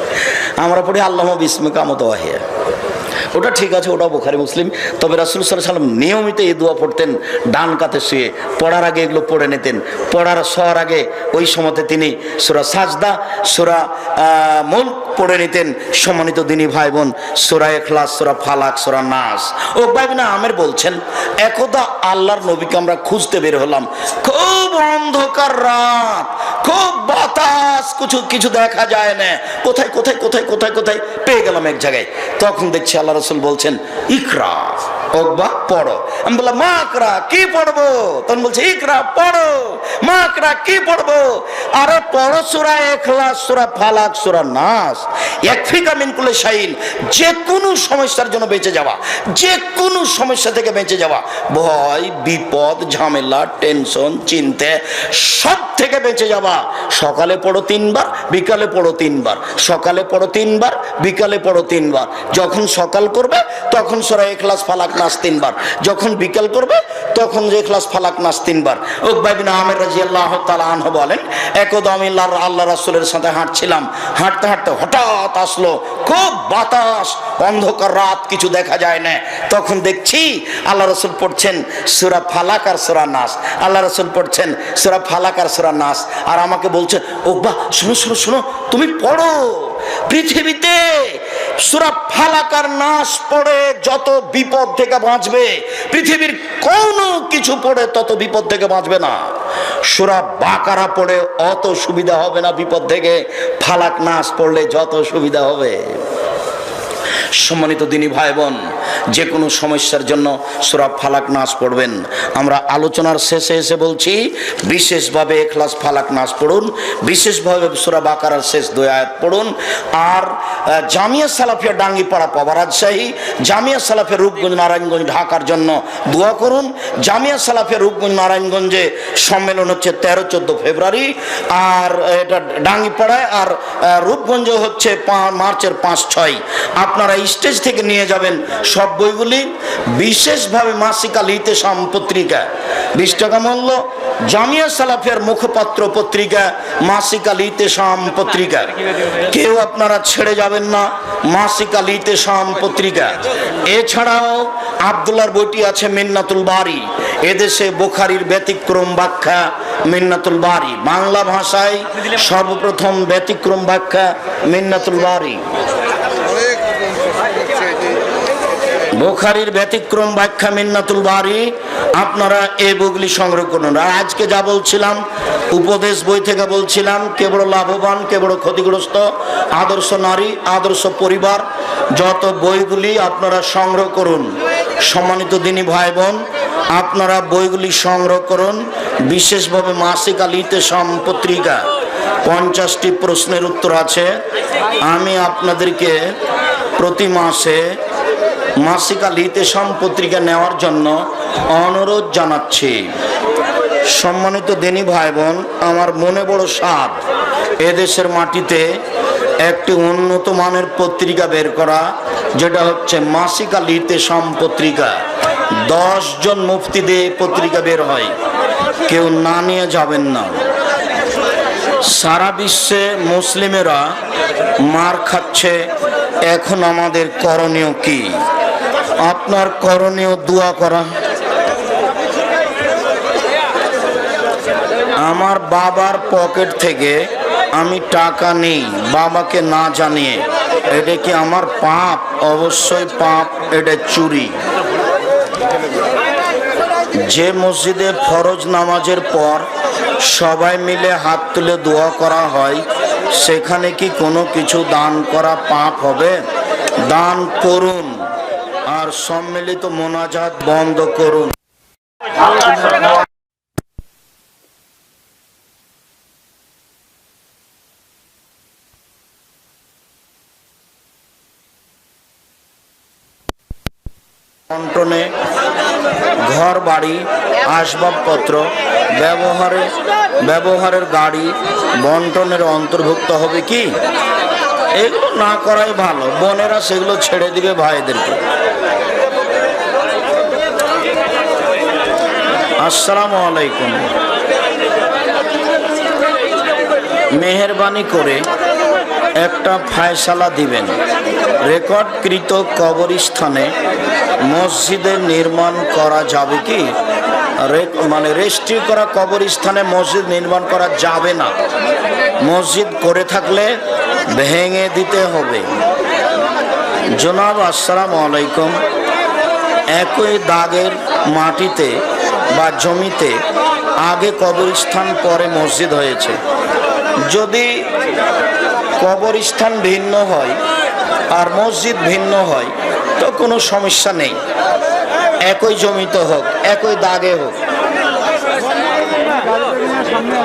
আমরা পড়ি আল্লাহুম্মা বিসমিকা আমুতু ওয়া আহইয়া, ওটা ঠিক আছে, ওটাও বুখারী মুসলিম। তবে রাসূল সাল্লাল্লাহু আলাইহি ওয়াসাল্লাম নিয়মিত এই দোয়া পড়তেন ডান কাতে শুয়ে। পড়ার আগে এগুলো পড়ে নিতেন। শোয়ার আগে ওই সময়তে তিনি সূরা সাজদা, সূরা মুলক পড়ে নিতেন। সম্মানিত দিনী ভাই বোন, সূরা ইখলাস, সূরা ফালাক, সূরা নাস। উকবা ইবনে আমির বলছেন, একদা আল্লাহর নবীকে আমরা খুঁজতে বের হলাম। খুব অন্ধকার রাত, খুব বাতাস, কিছু দেখা যায় না। কোথায় কোথায় কোথায় কোথায় কোথায় পেয়ে গেলাম এক জায়গায়। তখন দেখছি আল্লাহ রাসূল বলছেন, ইকরা, উকবা পড়ো। আমি বললাম, মা আকরা, কি পড়বো? তখন বলছে, ইকরা, পড়ো। মা আকরা, কি পড়বো? আরে পড়ো সূরা ইখলাস, সূরা ফালাক, সূরা নাস। ইয়াকফিকা মিন কুল্লি শাইইন, যে কোনো সমস্যার জন্য বেঁচে যাওয়া, যে কোনো সমস্যা থেকে বেঁচে যাওয়া, ভয়, বিপদ, ঝামেলা, টেনশন, চিন্তা, সব থেকে বেঁচে যাওয়া। সকালে পড়ো 3 বার, বিকালে পড়ো 3 বার। সকালে পড়ো 3 বার, বিকালে পড়ো 3 বার। যখন সকাল করবে তখন সূরা ইখলাস, ফালাক, নাস 3 বার। যখন বিকাল করবে তখন ইখলাস, ফালাক, নাস 3 বার। উকবা ইবনে আমির রাদিয়াল্লাহু তাআলা আনহু বলেন, একদা আমি আল্লাহ রাসূলের সাথে হাঁটছিলাম। হাঁটতে হাঁটতে হঠাৎ আসলো খুব বাতাস, অন্ধকার রাত, কিছু দেখা যায় না। তখন দেখছি আল্লাহ রাসূল পড়ছেন সূরা ফালাক আর সূরা নাস। আল্লাহ রাসূল পড়ছেন সূরা ফালাক আর সূরা নাস, আর আমাকে বলছে, উকবা শোনো শোনো শোনো, তুমি পড়ো। পৃথিবীতে সূরা ফালাক আর নাস পড়ে যত বিপদ থেকে বাঁচবে, পৃথিবীর কোনো কিছু পড়ে তত বিপদ থেকে বাঁচবে না। সূরা বাকারা পড়ে অত সুবিধা হবে না বিপদ থেকে, ফালাক নাস পড়লে যত সুবিধা হবে। সম্মানিত দিনী ভাই বোন, যে কোনো সমস্যার জন্য সূরা ফালাক নাস পড়বেন। আমরা আলোচনার শেষে এসে বলছি, বিশেষভাবে ইখলাস, ফালাক, নাস পড়ুন, বিশেষভাবে সূরা বাকারার শেষ 2 আয়াত পড়ুন। আর জামিয়া সালাফিয়া ডাঙ্গিপাড়া পাওয়া রাজশাহী, জামিয়া সালাফিয়া রূপগঞ্জ নারায়ণগঞ্জ ঢাকার জন্য দোয়া করুন। জামিয়া সালাফিয়া রূপগঞ্জ নারায়ণগঞ্জে সম্মেলন হচ্ছে 13-14 ফেব্রুয়ারি, আর এটা ডাঙ্গিপাড়ায়, আর রূপগঞ্জে হচ্ছে মার্চের 5-6। আপনারা স্টেজ থেকে নিয়ে যাবেন সব বইগুলি। বিশেষভাবে মাসিক আল ইতিসাম পত্রিকা 20 টাকা মূল্য, জামিয়া সালাফিয়ার মুখপাত্র পত্রিকা মাসিক আল ইতিসাম পত্রিকা, কেউ আপনারা ছেড়ে যাবেন না। মাসিক আল ইতিসাম পত্রিকা। এছাড়াও আব্দুল্লাহর বইটি আছে মিন্নাতুল বারি, এদেশে বুখারীর ব্যতিক্রম ব্যাখ্যা মিন্নাতুল বারি, বাংলা ভাষায় সর্বপ্রথম ব্যতিক্রম ব্যাখ্যা মিন্নাতুল বারি। বুখারীর ব্যতিক্রম ব্যাখ্যা মিন্নাতুল বারি, আপনারা এই বইগুলি সংগ্রহ করুন। আর আজকে যা বলছিলাম, উপদেশ বই থেকে বলছিলাম, কে বড় লাভবান, কে বড় ক্ষতিগ্রস্ত, আদর্শ নারী, আদর্শ পরিবার, যত বইগুলি আপনারা সংগ্রহ করুন। সম্মানিত দিনী ভাই বোন, আপনারা বইগুলি সংগ্রহ করুন। বিশেষভাবে মাসিক আল ইতিসাম পত্রিকা 50টি প্রশ্নের উত্তর আছে। আমি আপনাদেরকে প্রতি মাসে মাসিক আল ইতিসাম পত্রিকা নেওয়ার জন্য অনুরোধ জানাচ্ছি। সম্মানিত দিনী ভাই বোন, আমার মনে বড় সাধ এদেশের মাটিতে একটি উন্নত মানের পত্রিকা বের করা, যেটা হচ্ছে মাসিক আল ইতিসাম পত্রিকা। 10 জন মুফতি দিয়ে পত্রিকা বের হয়, কেউ না নিয়ে যাবেন না। সারা বিশ্বে মুসলিমেরা মার খাচ্ছে, এখন আমাদের করণীয় কি? আপনার করণীয় দোয়া করা। আমার বাবার পকেট থেকে আমি টাকা নেই বাবাকে না জানিয়ে, এটা কি আমার পাপ? অবশ্যই পাপ, এটা চুরি। যে মসজিদে ফরজ নামাজের পর সবাই মিলে হাত তুলে দোয়া করা হয়, সেখানে কি কোনো কিছু দান করা পাপ হবে? দান করুন আর সম্মিলিত মোনাজাত বন্ধ করুন। বন্টনে ঘর বাড়ি আসবাবপত্র ব্যবহারের গাড়ি বন্টনের অন্তর্ভুক্ত হবে কি? এগুলো না করাই ভালো। বোনেরা সেগুলো ছেড়ে দিবে ভাইদেরকে। আসসালামু আলাইকুম। মেহেরবানি করে একটা ফায়সালা দিবেন। রেকর্ডকৃত কবরস্থানে মসজিদের নির্মাণ করা যাবে কি? মানে রেজিস্ট্রি করা কবরস্থানে মসজিদ নির্মাণ করা যাবে না। মসজিদ করে থাকলে ভেঙে দিতে হবে। জনাব আসসালামু আলাইকুম। একই দাগের মাটিতে বা জমিতে আগে কবরস্থান পরে মসজিদ হয়েছে। যদি কবরস্থান ভিন্ন হয় আর মসজিদ ভিন্ন হয় তো কোনো সমস্যা নেই, একই জমিতে হোক একই দাগে হোক।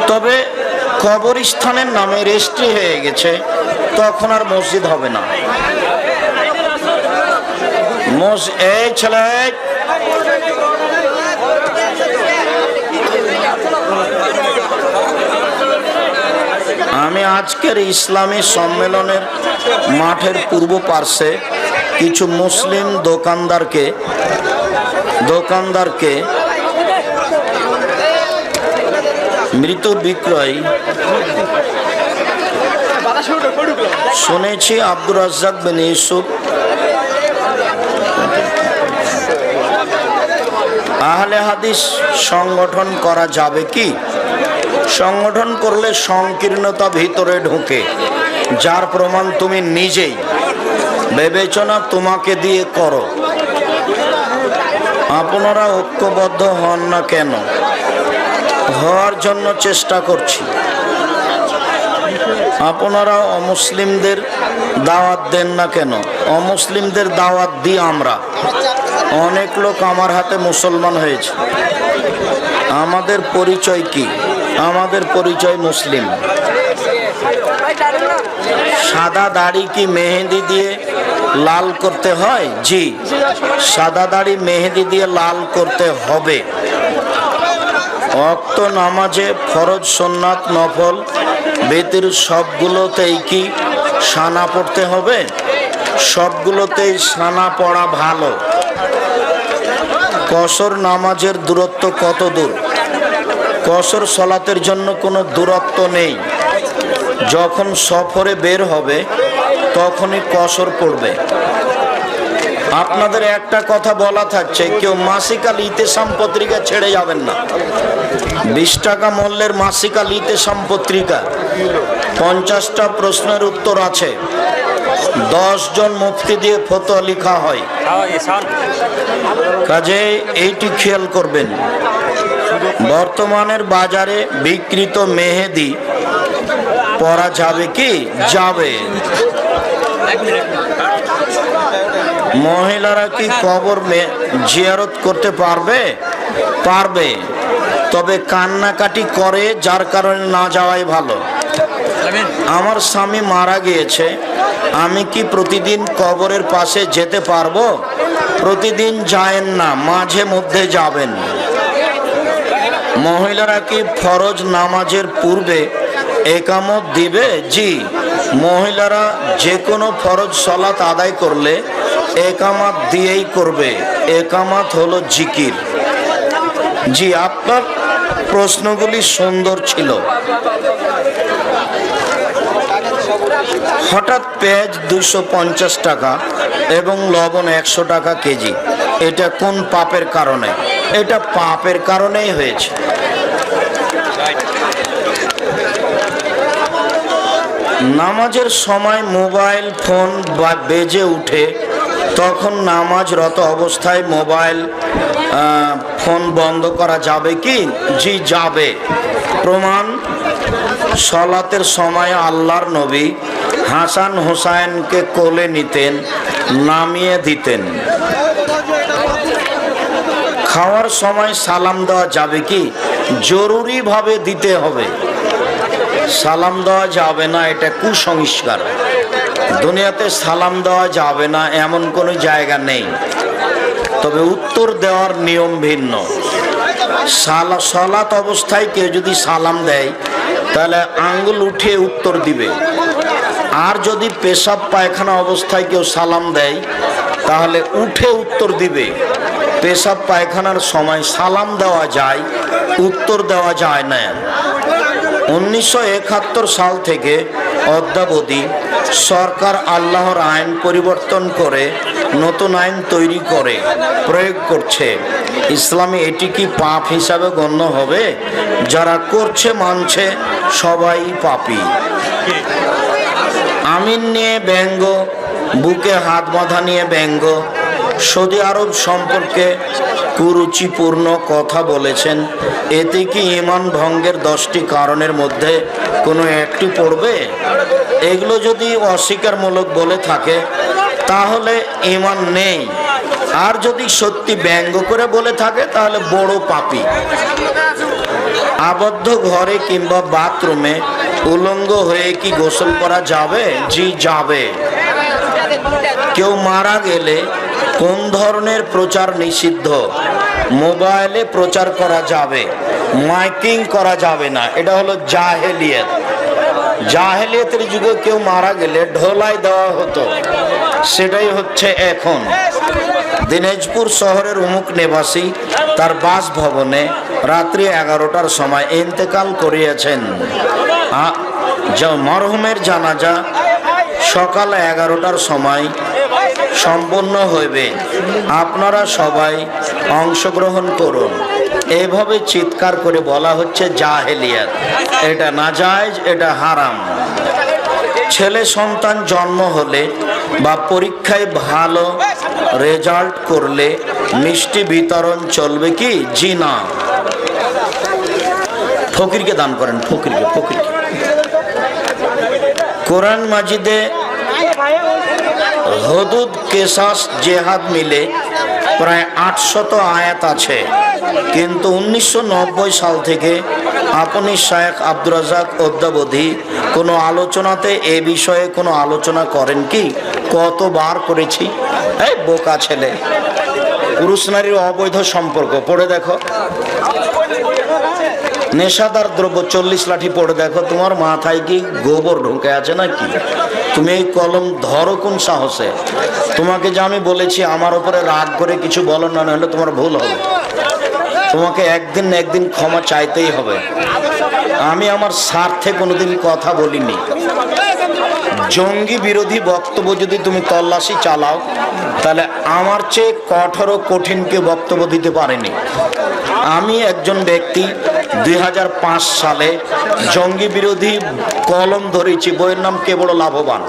তবে কবরস্থানের নামে রেজিস্ট্রি হয়ে গেছে, তখন আর মসজিদ হবে না। এই ছেলে, আমি আজকের ইসলামী সম্মেলনের মাঠের পূর্ব পার্শ্বে কিছু মুসলিম দোকানদারকে মৃত বিক্রয় শুনেছি। আব্দুর রাজ্জাক বিন ইউসুফ আহলে হাদিস সংগঠন করা যাবে কি? সংগঠন করলে সংকীর্ণতা ভিতরে ঢোকে, যার প্রমাণ তুমি নিজেই। বিবেচনা তোমাকে দিয়ে করো। আপনারা ঐক্যবদ্ধ হন না কেন? হওয়ার জন্য চেষ্টা করছি। আপনারা অমুসলিমদের দাওয়াত দেন না কেন? অমুসলিমদের দাওয়াত দিই আমরা। অনেক লোক আমার হাতে মুসলমান হয়েছে। আমাদের পরিচয় কি? আমাদের পরিচয় মুসলিম। সাদা দাড়ি কি মেহেদি দিয়ে লাল করতে হয়? জি, সাদা দাড়ি মেহেদি দিয়ে লাল করতে হবে। ওয়াক্ত নামাজে ফরজ সুন্নাত নফল বেতের সবগুলোতেই কি সানা পড়তে হবে? সবগুলোতেই সানা পড়া ভালো। কসর নামাজের দূরত্ব কত দূর? কসর সলাতের জন্য কোনো দূরত্ব নেই। যখন সফরে বের হবে তখনই কসর পড়বে। আপনাদের একটা কথা বলা থাকছে, কেউ মাসিক আল ইতেসাম পত্রিকা ছেড়ে যাবেন না। 20 টাকা মূল্যের মাসিক আল ইতেসাম পত্রিকা, 50টা প্রশ্নের উত্তর আছে। 10 জন মুফতি দিয়ে ফতোয়া লেখা হয়। কাজে এইটি খেয়াল করবেন। বর্তমানের বাজারে বিক্রিত মেহেদি পরা যাবে কি? যাবে। মহিলারা কি কবর জিয়ারত করতে পারবে? পারবে, তবে কান্নাকাটি করে, যার কারণে না যাওয়াই ভালো। আমার স্বামী মারা গিয়েছে, আমি কি প্রতিদিন কবরের পাশে যেতে পারবো? প্রতিদিন যায়েন না, মাঝে মধ্যে যাবেন। মহিলারা কি ফরজ নামাজের পূর্বে একামত দিবে? জি, মহিলারা যে কোনো ফরজ সালাত আদায় করলে একামত দিয়েই করবে। একামত হলো জিকির। জি, আপনার প্রশ্নগুলি সুন্দর ছিল। হঠাৎ পেঁয়াজ 250 টাকা এবং লবণ 100 টাকা কেজি, এটা কোন পাপের কারণে? এটা পাপের কারণেই হয়েছে। নামাজের সময় মোবাইল ফোন বেজে উঠে, তখন নামাজরত অবস্থায় মোবাইল ফোন বন্ধ করা যাবে কি? জি যাবে। প্রমাণ, সলাতের সময় আল্লাহর নবী হাসান হোসাইনকে কোলে নিতেন, নামিয়ে দিতেন। খাওয়ার সময় সালাম দেওয়া যাবে কি? জরুরিভাবে দিতে হবে, সালাম দেওয়া যাবে না, এটা কুসংস্কার। দুনিয়াতে সালাম দেওয়া যাবে না এমন কোনো জায়গা নেই, তবে উত্তর দেওয়ার নিয়ম ভিন্ন। সালাত অবস্থায় কেউ যদি সালাম দেয় তাহলে আঙ্গুল উঠে উত্তর দিবে, আর যদি পেশাব পায়খানা অবস্থায় কেউ সালাম দেয় তাহলে উঠে উত্তর দিবে। পেশাব পায়খানার সময় সালাম দেওয়া যায়, উত্তর দেওয়া যায় না। 1971 সাল থেকে অদ্যাবধি সরকার আল্লাহর আইন পরিবর্তন করে নতুন আইন তৈরি করে প্রয়োগ করছে। ইসলামে এটি কি পাপ হিসাবে গণ্য হবে? যারা করছে মানছে সবাই পাপী। আমিন নিয়ে ব্যঙ্গ, বুকে হাত বাঁধা নিয়ে ব্যঙ্গ, সৌদি আরব সম্পর্কে কুরুচিপূর্ণ কথা বলেছেন। এতে কি ঈমান ভঙ্গের 10টি কারণের মধ্যে কোনো একটি পড়বে? এগুলো যদি অস্বীকারমূলক বলে থাকে তাহলে ঈমান নেই, আর যদি সত্যি ব্যঙ্গ করে বলে থাকে তাহলে বড় পাপী। আবদ্ধ ঘরে কিংবা বাথরুমে উলঙ্গ হয়ে কি গোসল করা যাবে? জি যাবে। কেউ মারা গেলে কোন ধরনের প্রচার নিষিদ্ধ? মোবাইলে প্রচার করা যাবে, মাইকিং করা যাবে না, এটা হলো জাহেলিয়াত। জাহেলিয়াতের যুগে কেউ মারা গেলে ঢোলাই দেওয়া হতো, সেটাই হচ্ছে এখন। দিনাজপুর শহরের অমুক নিবাসী তার বাসভবনে রাত্রি 11টার সময় ইন্তেকাল করিয়েছেন। মরহুমের জানাজা সকাল 11টার সময় সম্পন্ন হইবে, আপনারা সবাই অংশগ্রহণ করুন। এভাবে চিৎকার করে বলা হচ্ছে জাহেলিয়াত। এটা নাজায়েজ, এটা হারাম। ছেলে সন্তান জন্ম হলে বা পরীক্ষায় ভালো রেজাল্ট করলে মিষ্টি বিতরণ চলবে কি? জি না। ফকিরকে দান করেন, ফকিরকে। কোরআন মাজিদে হুদুদ, কেসাস, জেহাদ মিলে প্রায় 800 আয়াত আছে, কিন্তু 1990 সাল থেকে আপনি শেখ আব্দুর রাজ্জাক অদ্যাবধি কোনো আলোচনাতে এ বিষয়ে কোনো আলোচনা করেন কি? কতবার করেছি। এই বোকা ছেলে, পুরুষ নারীর অবৈধ সম্পর্ক পড়ে দেখো, নেশাদার দ্রব্য 40 লাঠি পড়ে দেখো, তোমার মাথায় কি গোবর ঢুকে আছে নাকি? তুমি এই কলম ধরো কোন সাহসে? তোমাকে যে আমি বলেছি আমার উপরে রাগ করে কিছু বলো না, হলে তোমার ভুল হবে। তোমাকে একদিন না একদিন ক্ষমা চাইতেই হবে। আমি আমার স্বার্থে কোনোদিন কথা বলিনি। জঙ্গি বিরোধী বক্তব্য যদি তুমি তল্লাশি চালাও তাহলে আমার চেয়ে কঠোর ও কঠিন কেউ বক্তব্য দিতে পারেনি। আমি একজন ব্যক্তি 2005 সালে জঙ্গি বিরোধী কলম ধরেছি, বইয়ের নাম কে বড় লাভবান।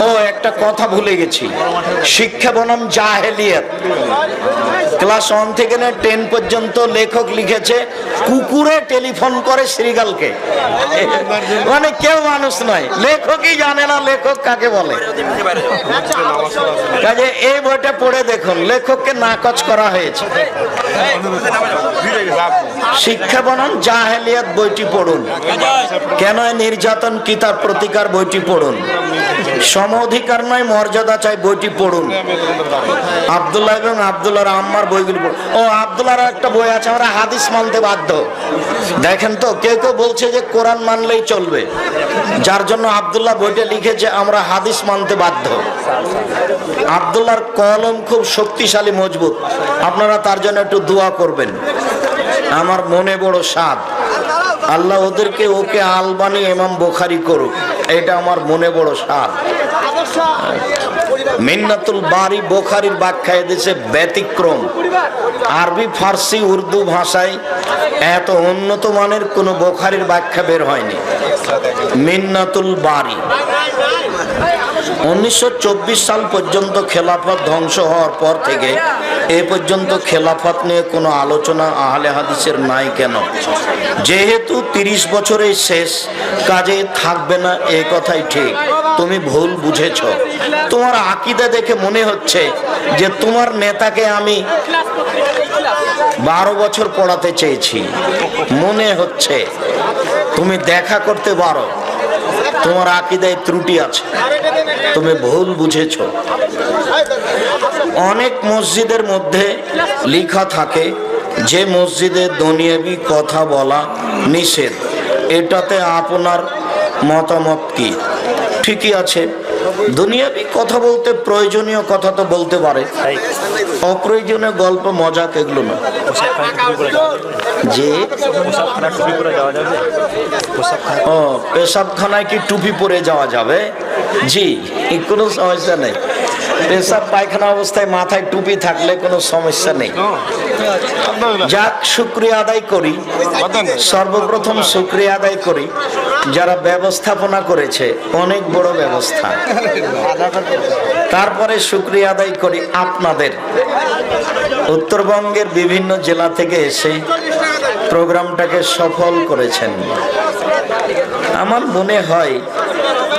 ও একটা কথা ভুলে গেছি, শিক্ষা বনাম জাহেলিয়াত। ক্লাস 1 থেকে 10 পর্যন্ত লেখক লিখেছে কুকুরে টেলিফোন করে শ্রীগালকে, মানে কেউ মানুষ নয়, লেখকই জানে না লেখক কাকে বলে। কাজে এই বইটা পড়ে দেখুন, লেখককে নাকচ করা হয়েছে। শিক্ষা বনাম জাহেলিয়াত বইটি পড়ুন। কেন নির্যাতন কি তার প্রতিকার বইটি পড়ুন। সম অধিকার নয় মর্যাদা চাই বইটি পড়ুন। আব্দুল্লাহ এবং আব্দুল্লাহর আম্মার বইগুলি পড়ুন। ও আব্দুল্লাহর একটা বই আছে, আমরা হাদিস মানতে বাধ্য। দেখেন তো, কেউ কেউ বলছে যে কোরআন মানলেই চলবে, যার জন্য আব্দুল্লাহ বইটা লিখেছে আমরা হাদিস মানতে বাধ্য। আব্দুল্লাহর কলম খুব শক্তিশালী, মজবুত। আপনারা তার জন্য একটু দোয়া করবেন। আমার মনে বড় সাধ, আল্লাহ ওকে আলবানি ইমাম বুখারী করুক, এটা আমার মনে বড় সাধ। মিন্নাতুল বারি বুখারীর ব্যাখ্যা এদেশে ব্যতিক্রম। আরবি, ফার্সি, উর্দু ভাষায় এত উন্নত মানের কোনো বুখারীর ব্যাখ্যা বের হয়নি। মিন্নাতুল বারি 1924 সাল পর্যন্ত খেলাফত ধ্বংস হওয়ার পর থেকে এ পর্যন্ত খেলাফত নিয়ে কোনো আলোচনা আহলে হাদিসের নাই কেন? যেহেতু 30 বছরের শেষ, কাজে থাকবে না, এ কথাই ঠিক। তুমি ভুল বুঝেছ। তোমার আকীদা দেখে মনে হচ্ছে যে তোমার নেতাকে আমি 12 বছর পড়াতে চেয়েছি। মনে হচ্ছে তুমি দেখা করতে পারো, তোমার আকীদায় ত্রুটি আছে, তুমি ভুল বুঝেছ। অনেক মসজিদের মধ্যে লেখা থাকে যে মসজিদে দুনিয়াবি কথা বলা নিষেধ। এটাতে আপনার মতামত কি? ঠিকই আছে, দুনিয়াবি কথা বলতে প্রয়োজনীয় কথা তো বলতে পারে, অপ্রয়োজনীয় গল্প মজাক এগুলো না। যে ও পেশাবখানায় কি টুপি পরে যাওয়া যাবে? জি, কোনো সমস্যা নেই। পেশাব পায়খানা অবস্থায় মাথায় টুপি থাকলে কোনো সমস্যা নেই। যাক, শুকরিয়া আদায় করি। সর্বপ্রথম শুকরিয়া আদায় করি যারা ব্যবস্থাপনা করেছে, অনেক বড় ব্যবস্থা। তারপরে শুকরিয়া আদায় করি আপনাদের, উত্তরবঙ্গের বিভিন্ন জেলা থেকে এসে প্রোগ্রামটাকে সফল করেছেন। আমার মনে হয়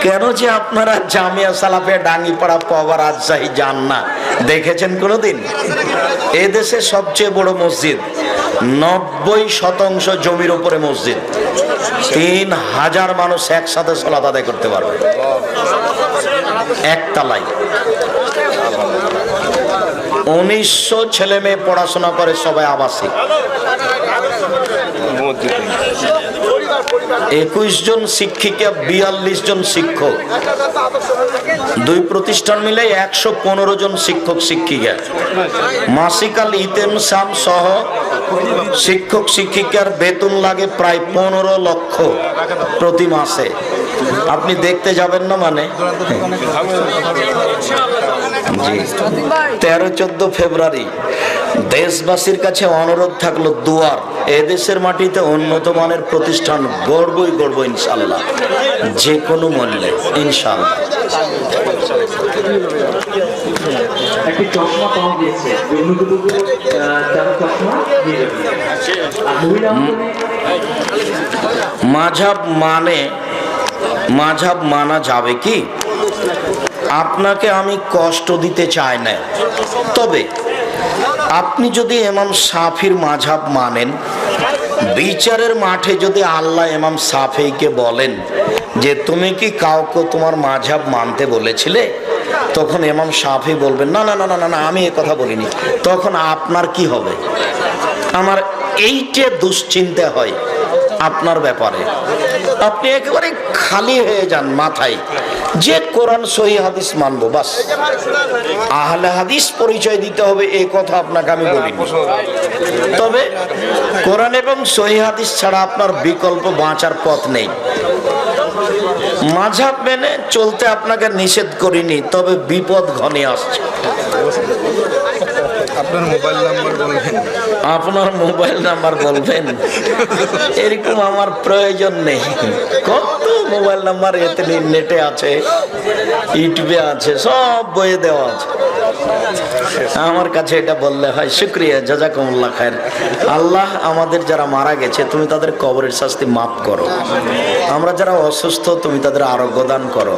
কেন যে আপনারা জামিয়া সালাফিয়া ডাঙ্গিপাড়া পাওয়া রাজশাহী যান না? দেখেছেন কোনোদিন? এদেশে সবচেয়ে বড় মসজিদ, 90% জমির উপরে মসজিদ, 3000 মানুষ একসাথে সালাত আদায় করতে পারবে একতলায়। 1900 ছেলে মেয়ে পড়াশোনা করে, সবাই আবাসিক। 21 জন শিক্ষিকা, 42 জন শিক্ষক, দুই প্রতিষ্ঠান মিলে 115 জন শিক্ষক শিক্ষিকা। মাসিকাল ইতেম সাম সহ শিক্ষক শিক্ষিকার বেতন লাগে প্রায় 15 লক্ষ প্রতি মাসে। আপনি দেখতে যাবেন না মানে? জি, 13-14 ফেব্রুয়ারি দেশবাসীর কাছে অনুরোধ থাকলো দুয়ার, এদেশের মাটিতে উন্নত মানের প্রতিষ্ঠান গড়বই গড়ব ইনশাল্লাহ, যে কোনো মূল্যে ইনশাল্লাহ। একটি চশমা পাওয়া গিয়েছে, মাঝহাব মানা যাবে কি? আপনাকে আমি কষ্ট দিতে চাই না, তবে আপনি যদি ইমাম শাফির মাঝহাব মানেন, বিচারের মাঠে যদি আল্লাহ ইমাম শাফিকে বলেন যে তুমি কি কাউকে তোমার মাঝহাব মানতে বলেছিলে, তখন ইমাম শাফি বলবেন না না না না না, আমি এ কথা বলিনি। তখন আপনার কি হবে? আমার এইটা দুশ্চিন্তা হয় আপনার ব্যাপারে। আপনি একেবারে খালি হয়ে যান মাথায় যে কোরআন সহিহ হাদিস মানবো, বাস। আহলে হাদিস পরিচয় দিতে হবে, এই কথা আপনাকে আমি বলিনি। তবে কোরআন এবং সহিহ হাদিস ছাড়া আপনার বিকল্প বাঁচার পথ নেই। মাঝহাব মেনে চলতে আপনাকে নিষেধ করিনি, তবে বিপদ ঘনিয়ে আসছে। আপনার মোবাইল নাম্বার বলবেন? আপনার মোবাইল নাম্বার বলবেন? এরকম আমার প্রয়োজন নেই। কত মোবাইল নাম্বার এতে নেটে আছে, ইউটিউবে আছে, সব বইয়ে দেওয়া আছে। আমার কাছে এটা বললে হয়। শুকরিয়া, জাযাকুমুল্লাহ খায়ের। আল্লাহ আমাদের যারা মারা গেছে তুমি তাদের কবরের শাস্তি মাফ করো। আমরা যারা অসুস্থ তুমি তাদের আরোগ্য দান করো।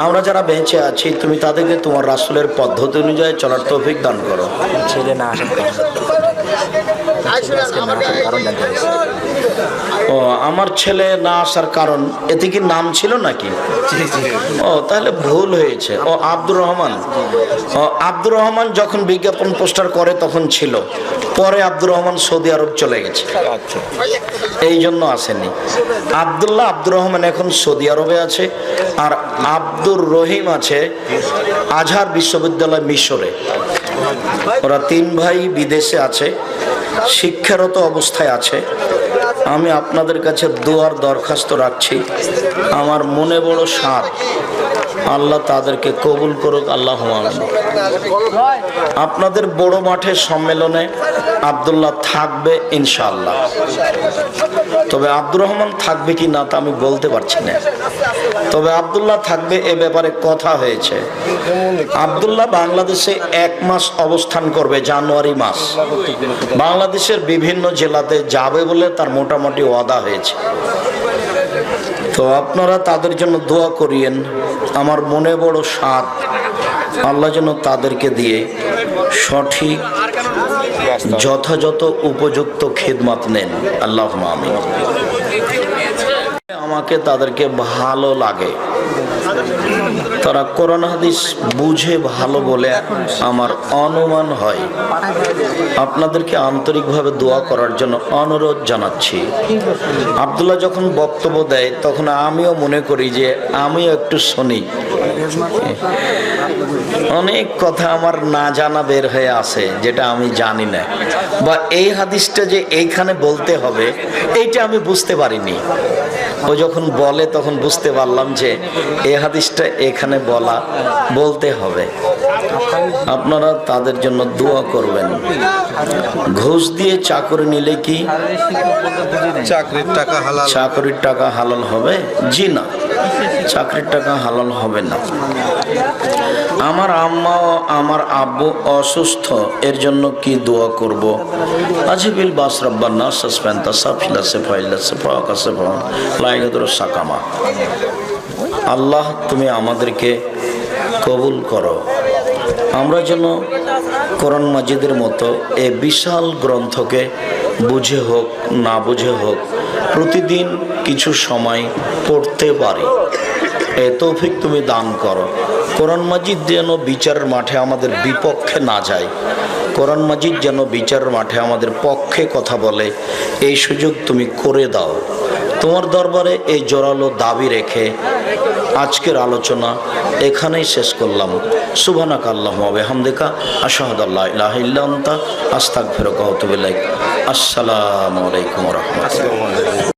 আমরা যারা বেঁচে আছি তুমি তাদেরকে তোমার রাসূলের পদ্ধতি অনুযায়ী চলার তৌফিক দান করো। ছেলে না আসার কারণ জানতে চাইছি। ও, আমার ছেলে না আসার কারণ, এতে কি নাম ছিল নাকি? ও, তাহলে ভুল হয়েছে। ও আব্দুর রহমান। ও, আব্দুর রহমান যখন বিজ্ঞাপন পোস্টার করে তখন ছিল, পরে আব্দুর রহমান সৌদি আরব চলে গেছে, এই জন্য আসেনি। আব্দুল্লাহ, আব্দুর রহমান এখন সৌদি আরবে আছে, আর আব্দুর রহিম আছে আজহার বিশ্ববিদ্যালয় মিশরে। ওরা 3 ভাই বিদেশে আছে, শিক্ষারত অবস্থায় আছে। আমি আপনাদের কাছে দোয়ার দরখাস্ত রাখছি। আমার মনে বড় সাধ আল্লাহ তাদেরকে কবুল করুক, আল্লাহ আমিন। আপনাদের বড় মাঠের সম্মেলনে আব্দুল্লাহ থাকবে ইনশাআল্লাহ, তবে আব্দুর রহমান থাকবে কি না তা আমি বলতে পারছি না, তবে আব্দুল্লাহ থাকবে এ ব্যাপারে কথা হয়েছে। আব্দুল্লাহ বাংলাদেশে 1 মাস অবস্থান করবে, জানুয়ারি মাস বাংলাদেশের বিভিন্ন জেলাতে যাবে বলে তার মোটামুটি ওয়াদা হয়েছে। তো আপনারা তাদের জন্য দোয়া করিয়েন। আমার মনে বড় সাধ আল্লাহ যেন তাদেরকে দিয়ে সঠিক যথাযথ উপযুক্ত খিদমত নেন, আল্লাহুম্মা আমিন। আমাকে তাদেরকে ভালো লাগে, তারা কোরআন হাদিস বুঝে ভালো বলে আমার অনুমান হয়। আপনাদেরকে আন্তরিকভাবে দোয়া করার জন্য অনুরোধ জানাচ্ছি। আব্দুল্লাহ যখন বক্তব্য দেয় তখন আমিও মনে করি যে আমিও একটু শুনি। অনেক কথা আমার না জানা বের হয়ে আসে যেটা আমি জানি না, বা এই হাদিসটা যে এইখানে বলতে হবে এইটা আমি বুঝতে পারিনি। ও যখন বলে তখন বুঝতে পারলাম যে এই হাদিসটা এখানে বলতে হবে। আপনারা তাদের জন্য দোয়া করবেন। ঘুষ দিয়ে চাকরি নিলে কি চাকরির টাকা হালাল? চাকরির টাকা হালাল হবে? জি না, চাকরির টাকা হালাল হবে না। আমার আম্মা ও আমার আব্বু অসুস্থ, এর জন্য কি দোয়া করব? আজিবিল বাস রব্বানা সাসপেন্তা সাফিলা সেফাইলা সেফাকা সেফা লাইগাদুর সাকামা। আল্লাহ তুমি আমাদেরকে কবুল করো, আমরা যেন কোরআন মাজিদের মতো এই বিশাল গ্রন্থকে বুঝে হোক না বুঝে হোক প্রতিদিন কিছু সময় পড়তে পারি, এ তৌফিক তুমি দান করো। কোরআন মাজিদ যেন বিচারের মাঠে আমাদের বিপক্ষে না যায়, কোরআন মাজিদ যেন বিচারের মাঠে আমাদের পক্ষে কথা বলে, এই সুযোগ তুমি করে দাও। তোমার দরবারে এই জোরালো দাবি রেখে আজকের আলোচনা এখানেই শেষ করলাম। সুবহানাকা আল্লাহুম্মা ওয়া বিহামদিকা আশহাদু আল্লা ইলাহা ইল্লা আনতা আস্তাগফিরুকা ওয়া আতুবু ইলাইক। আসসালামু আলাইকুম ওয়া রাহমাতুল্লাহ।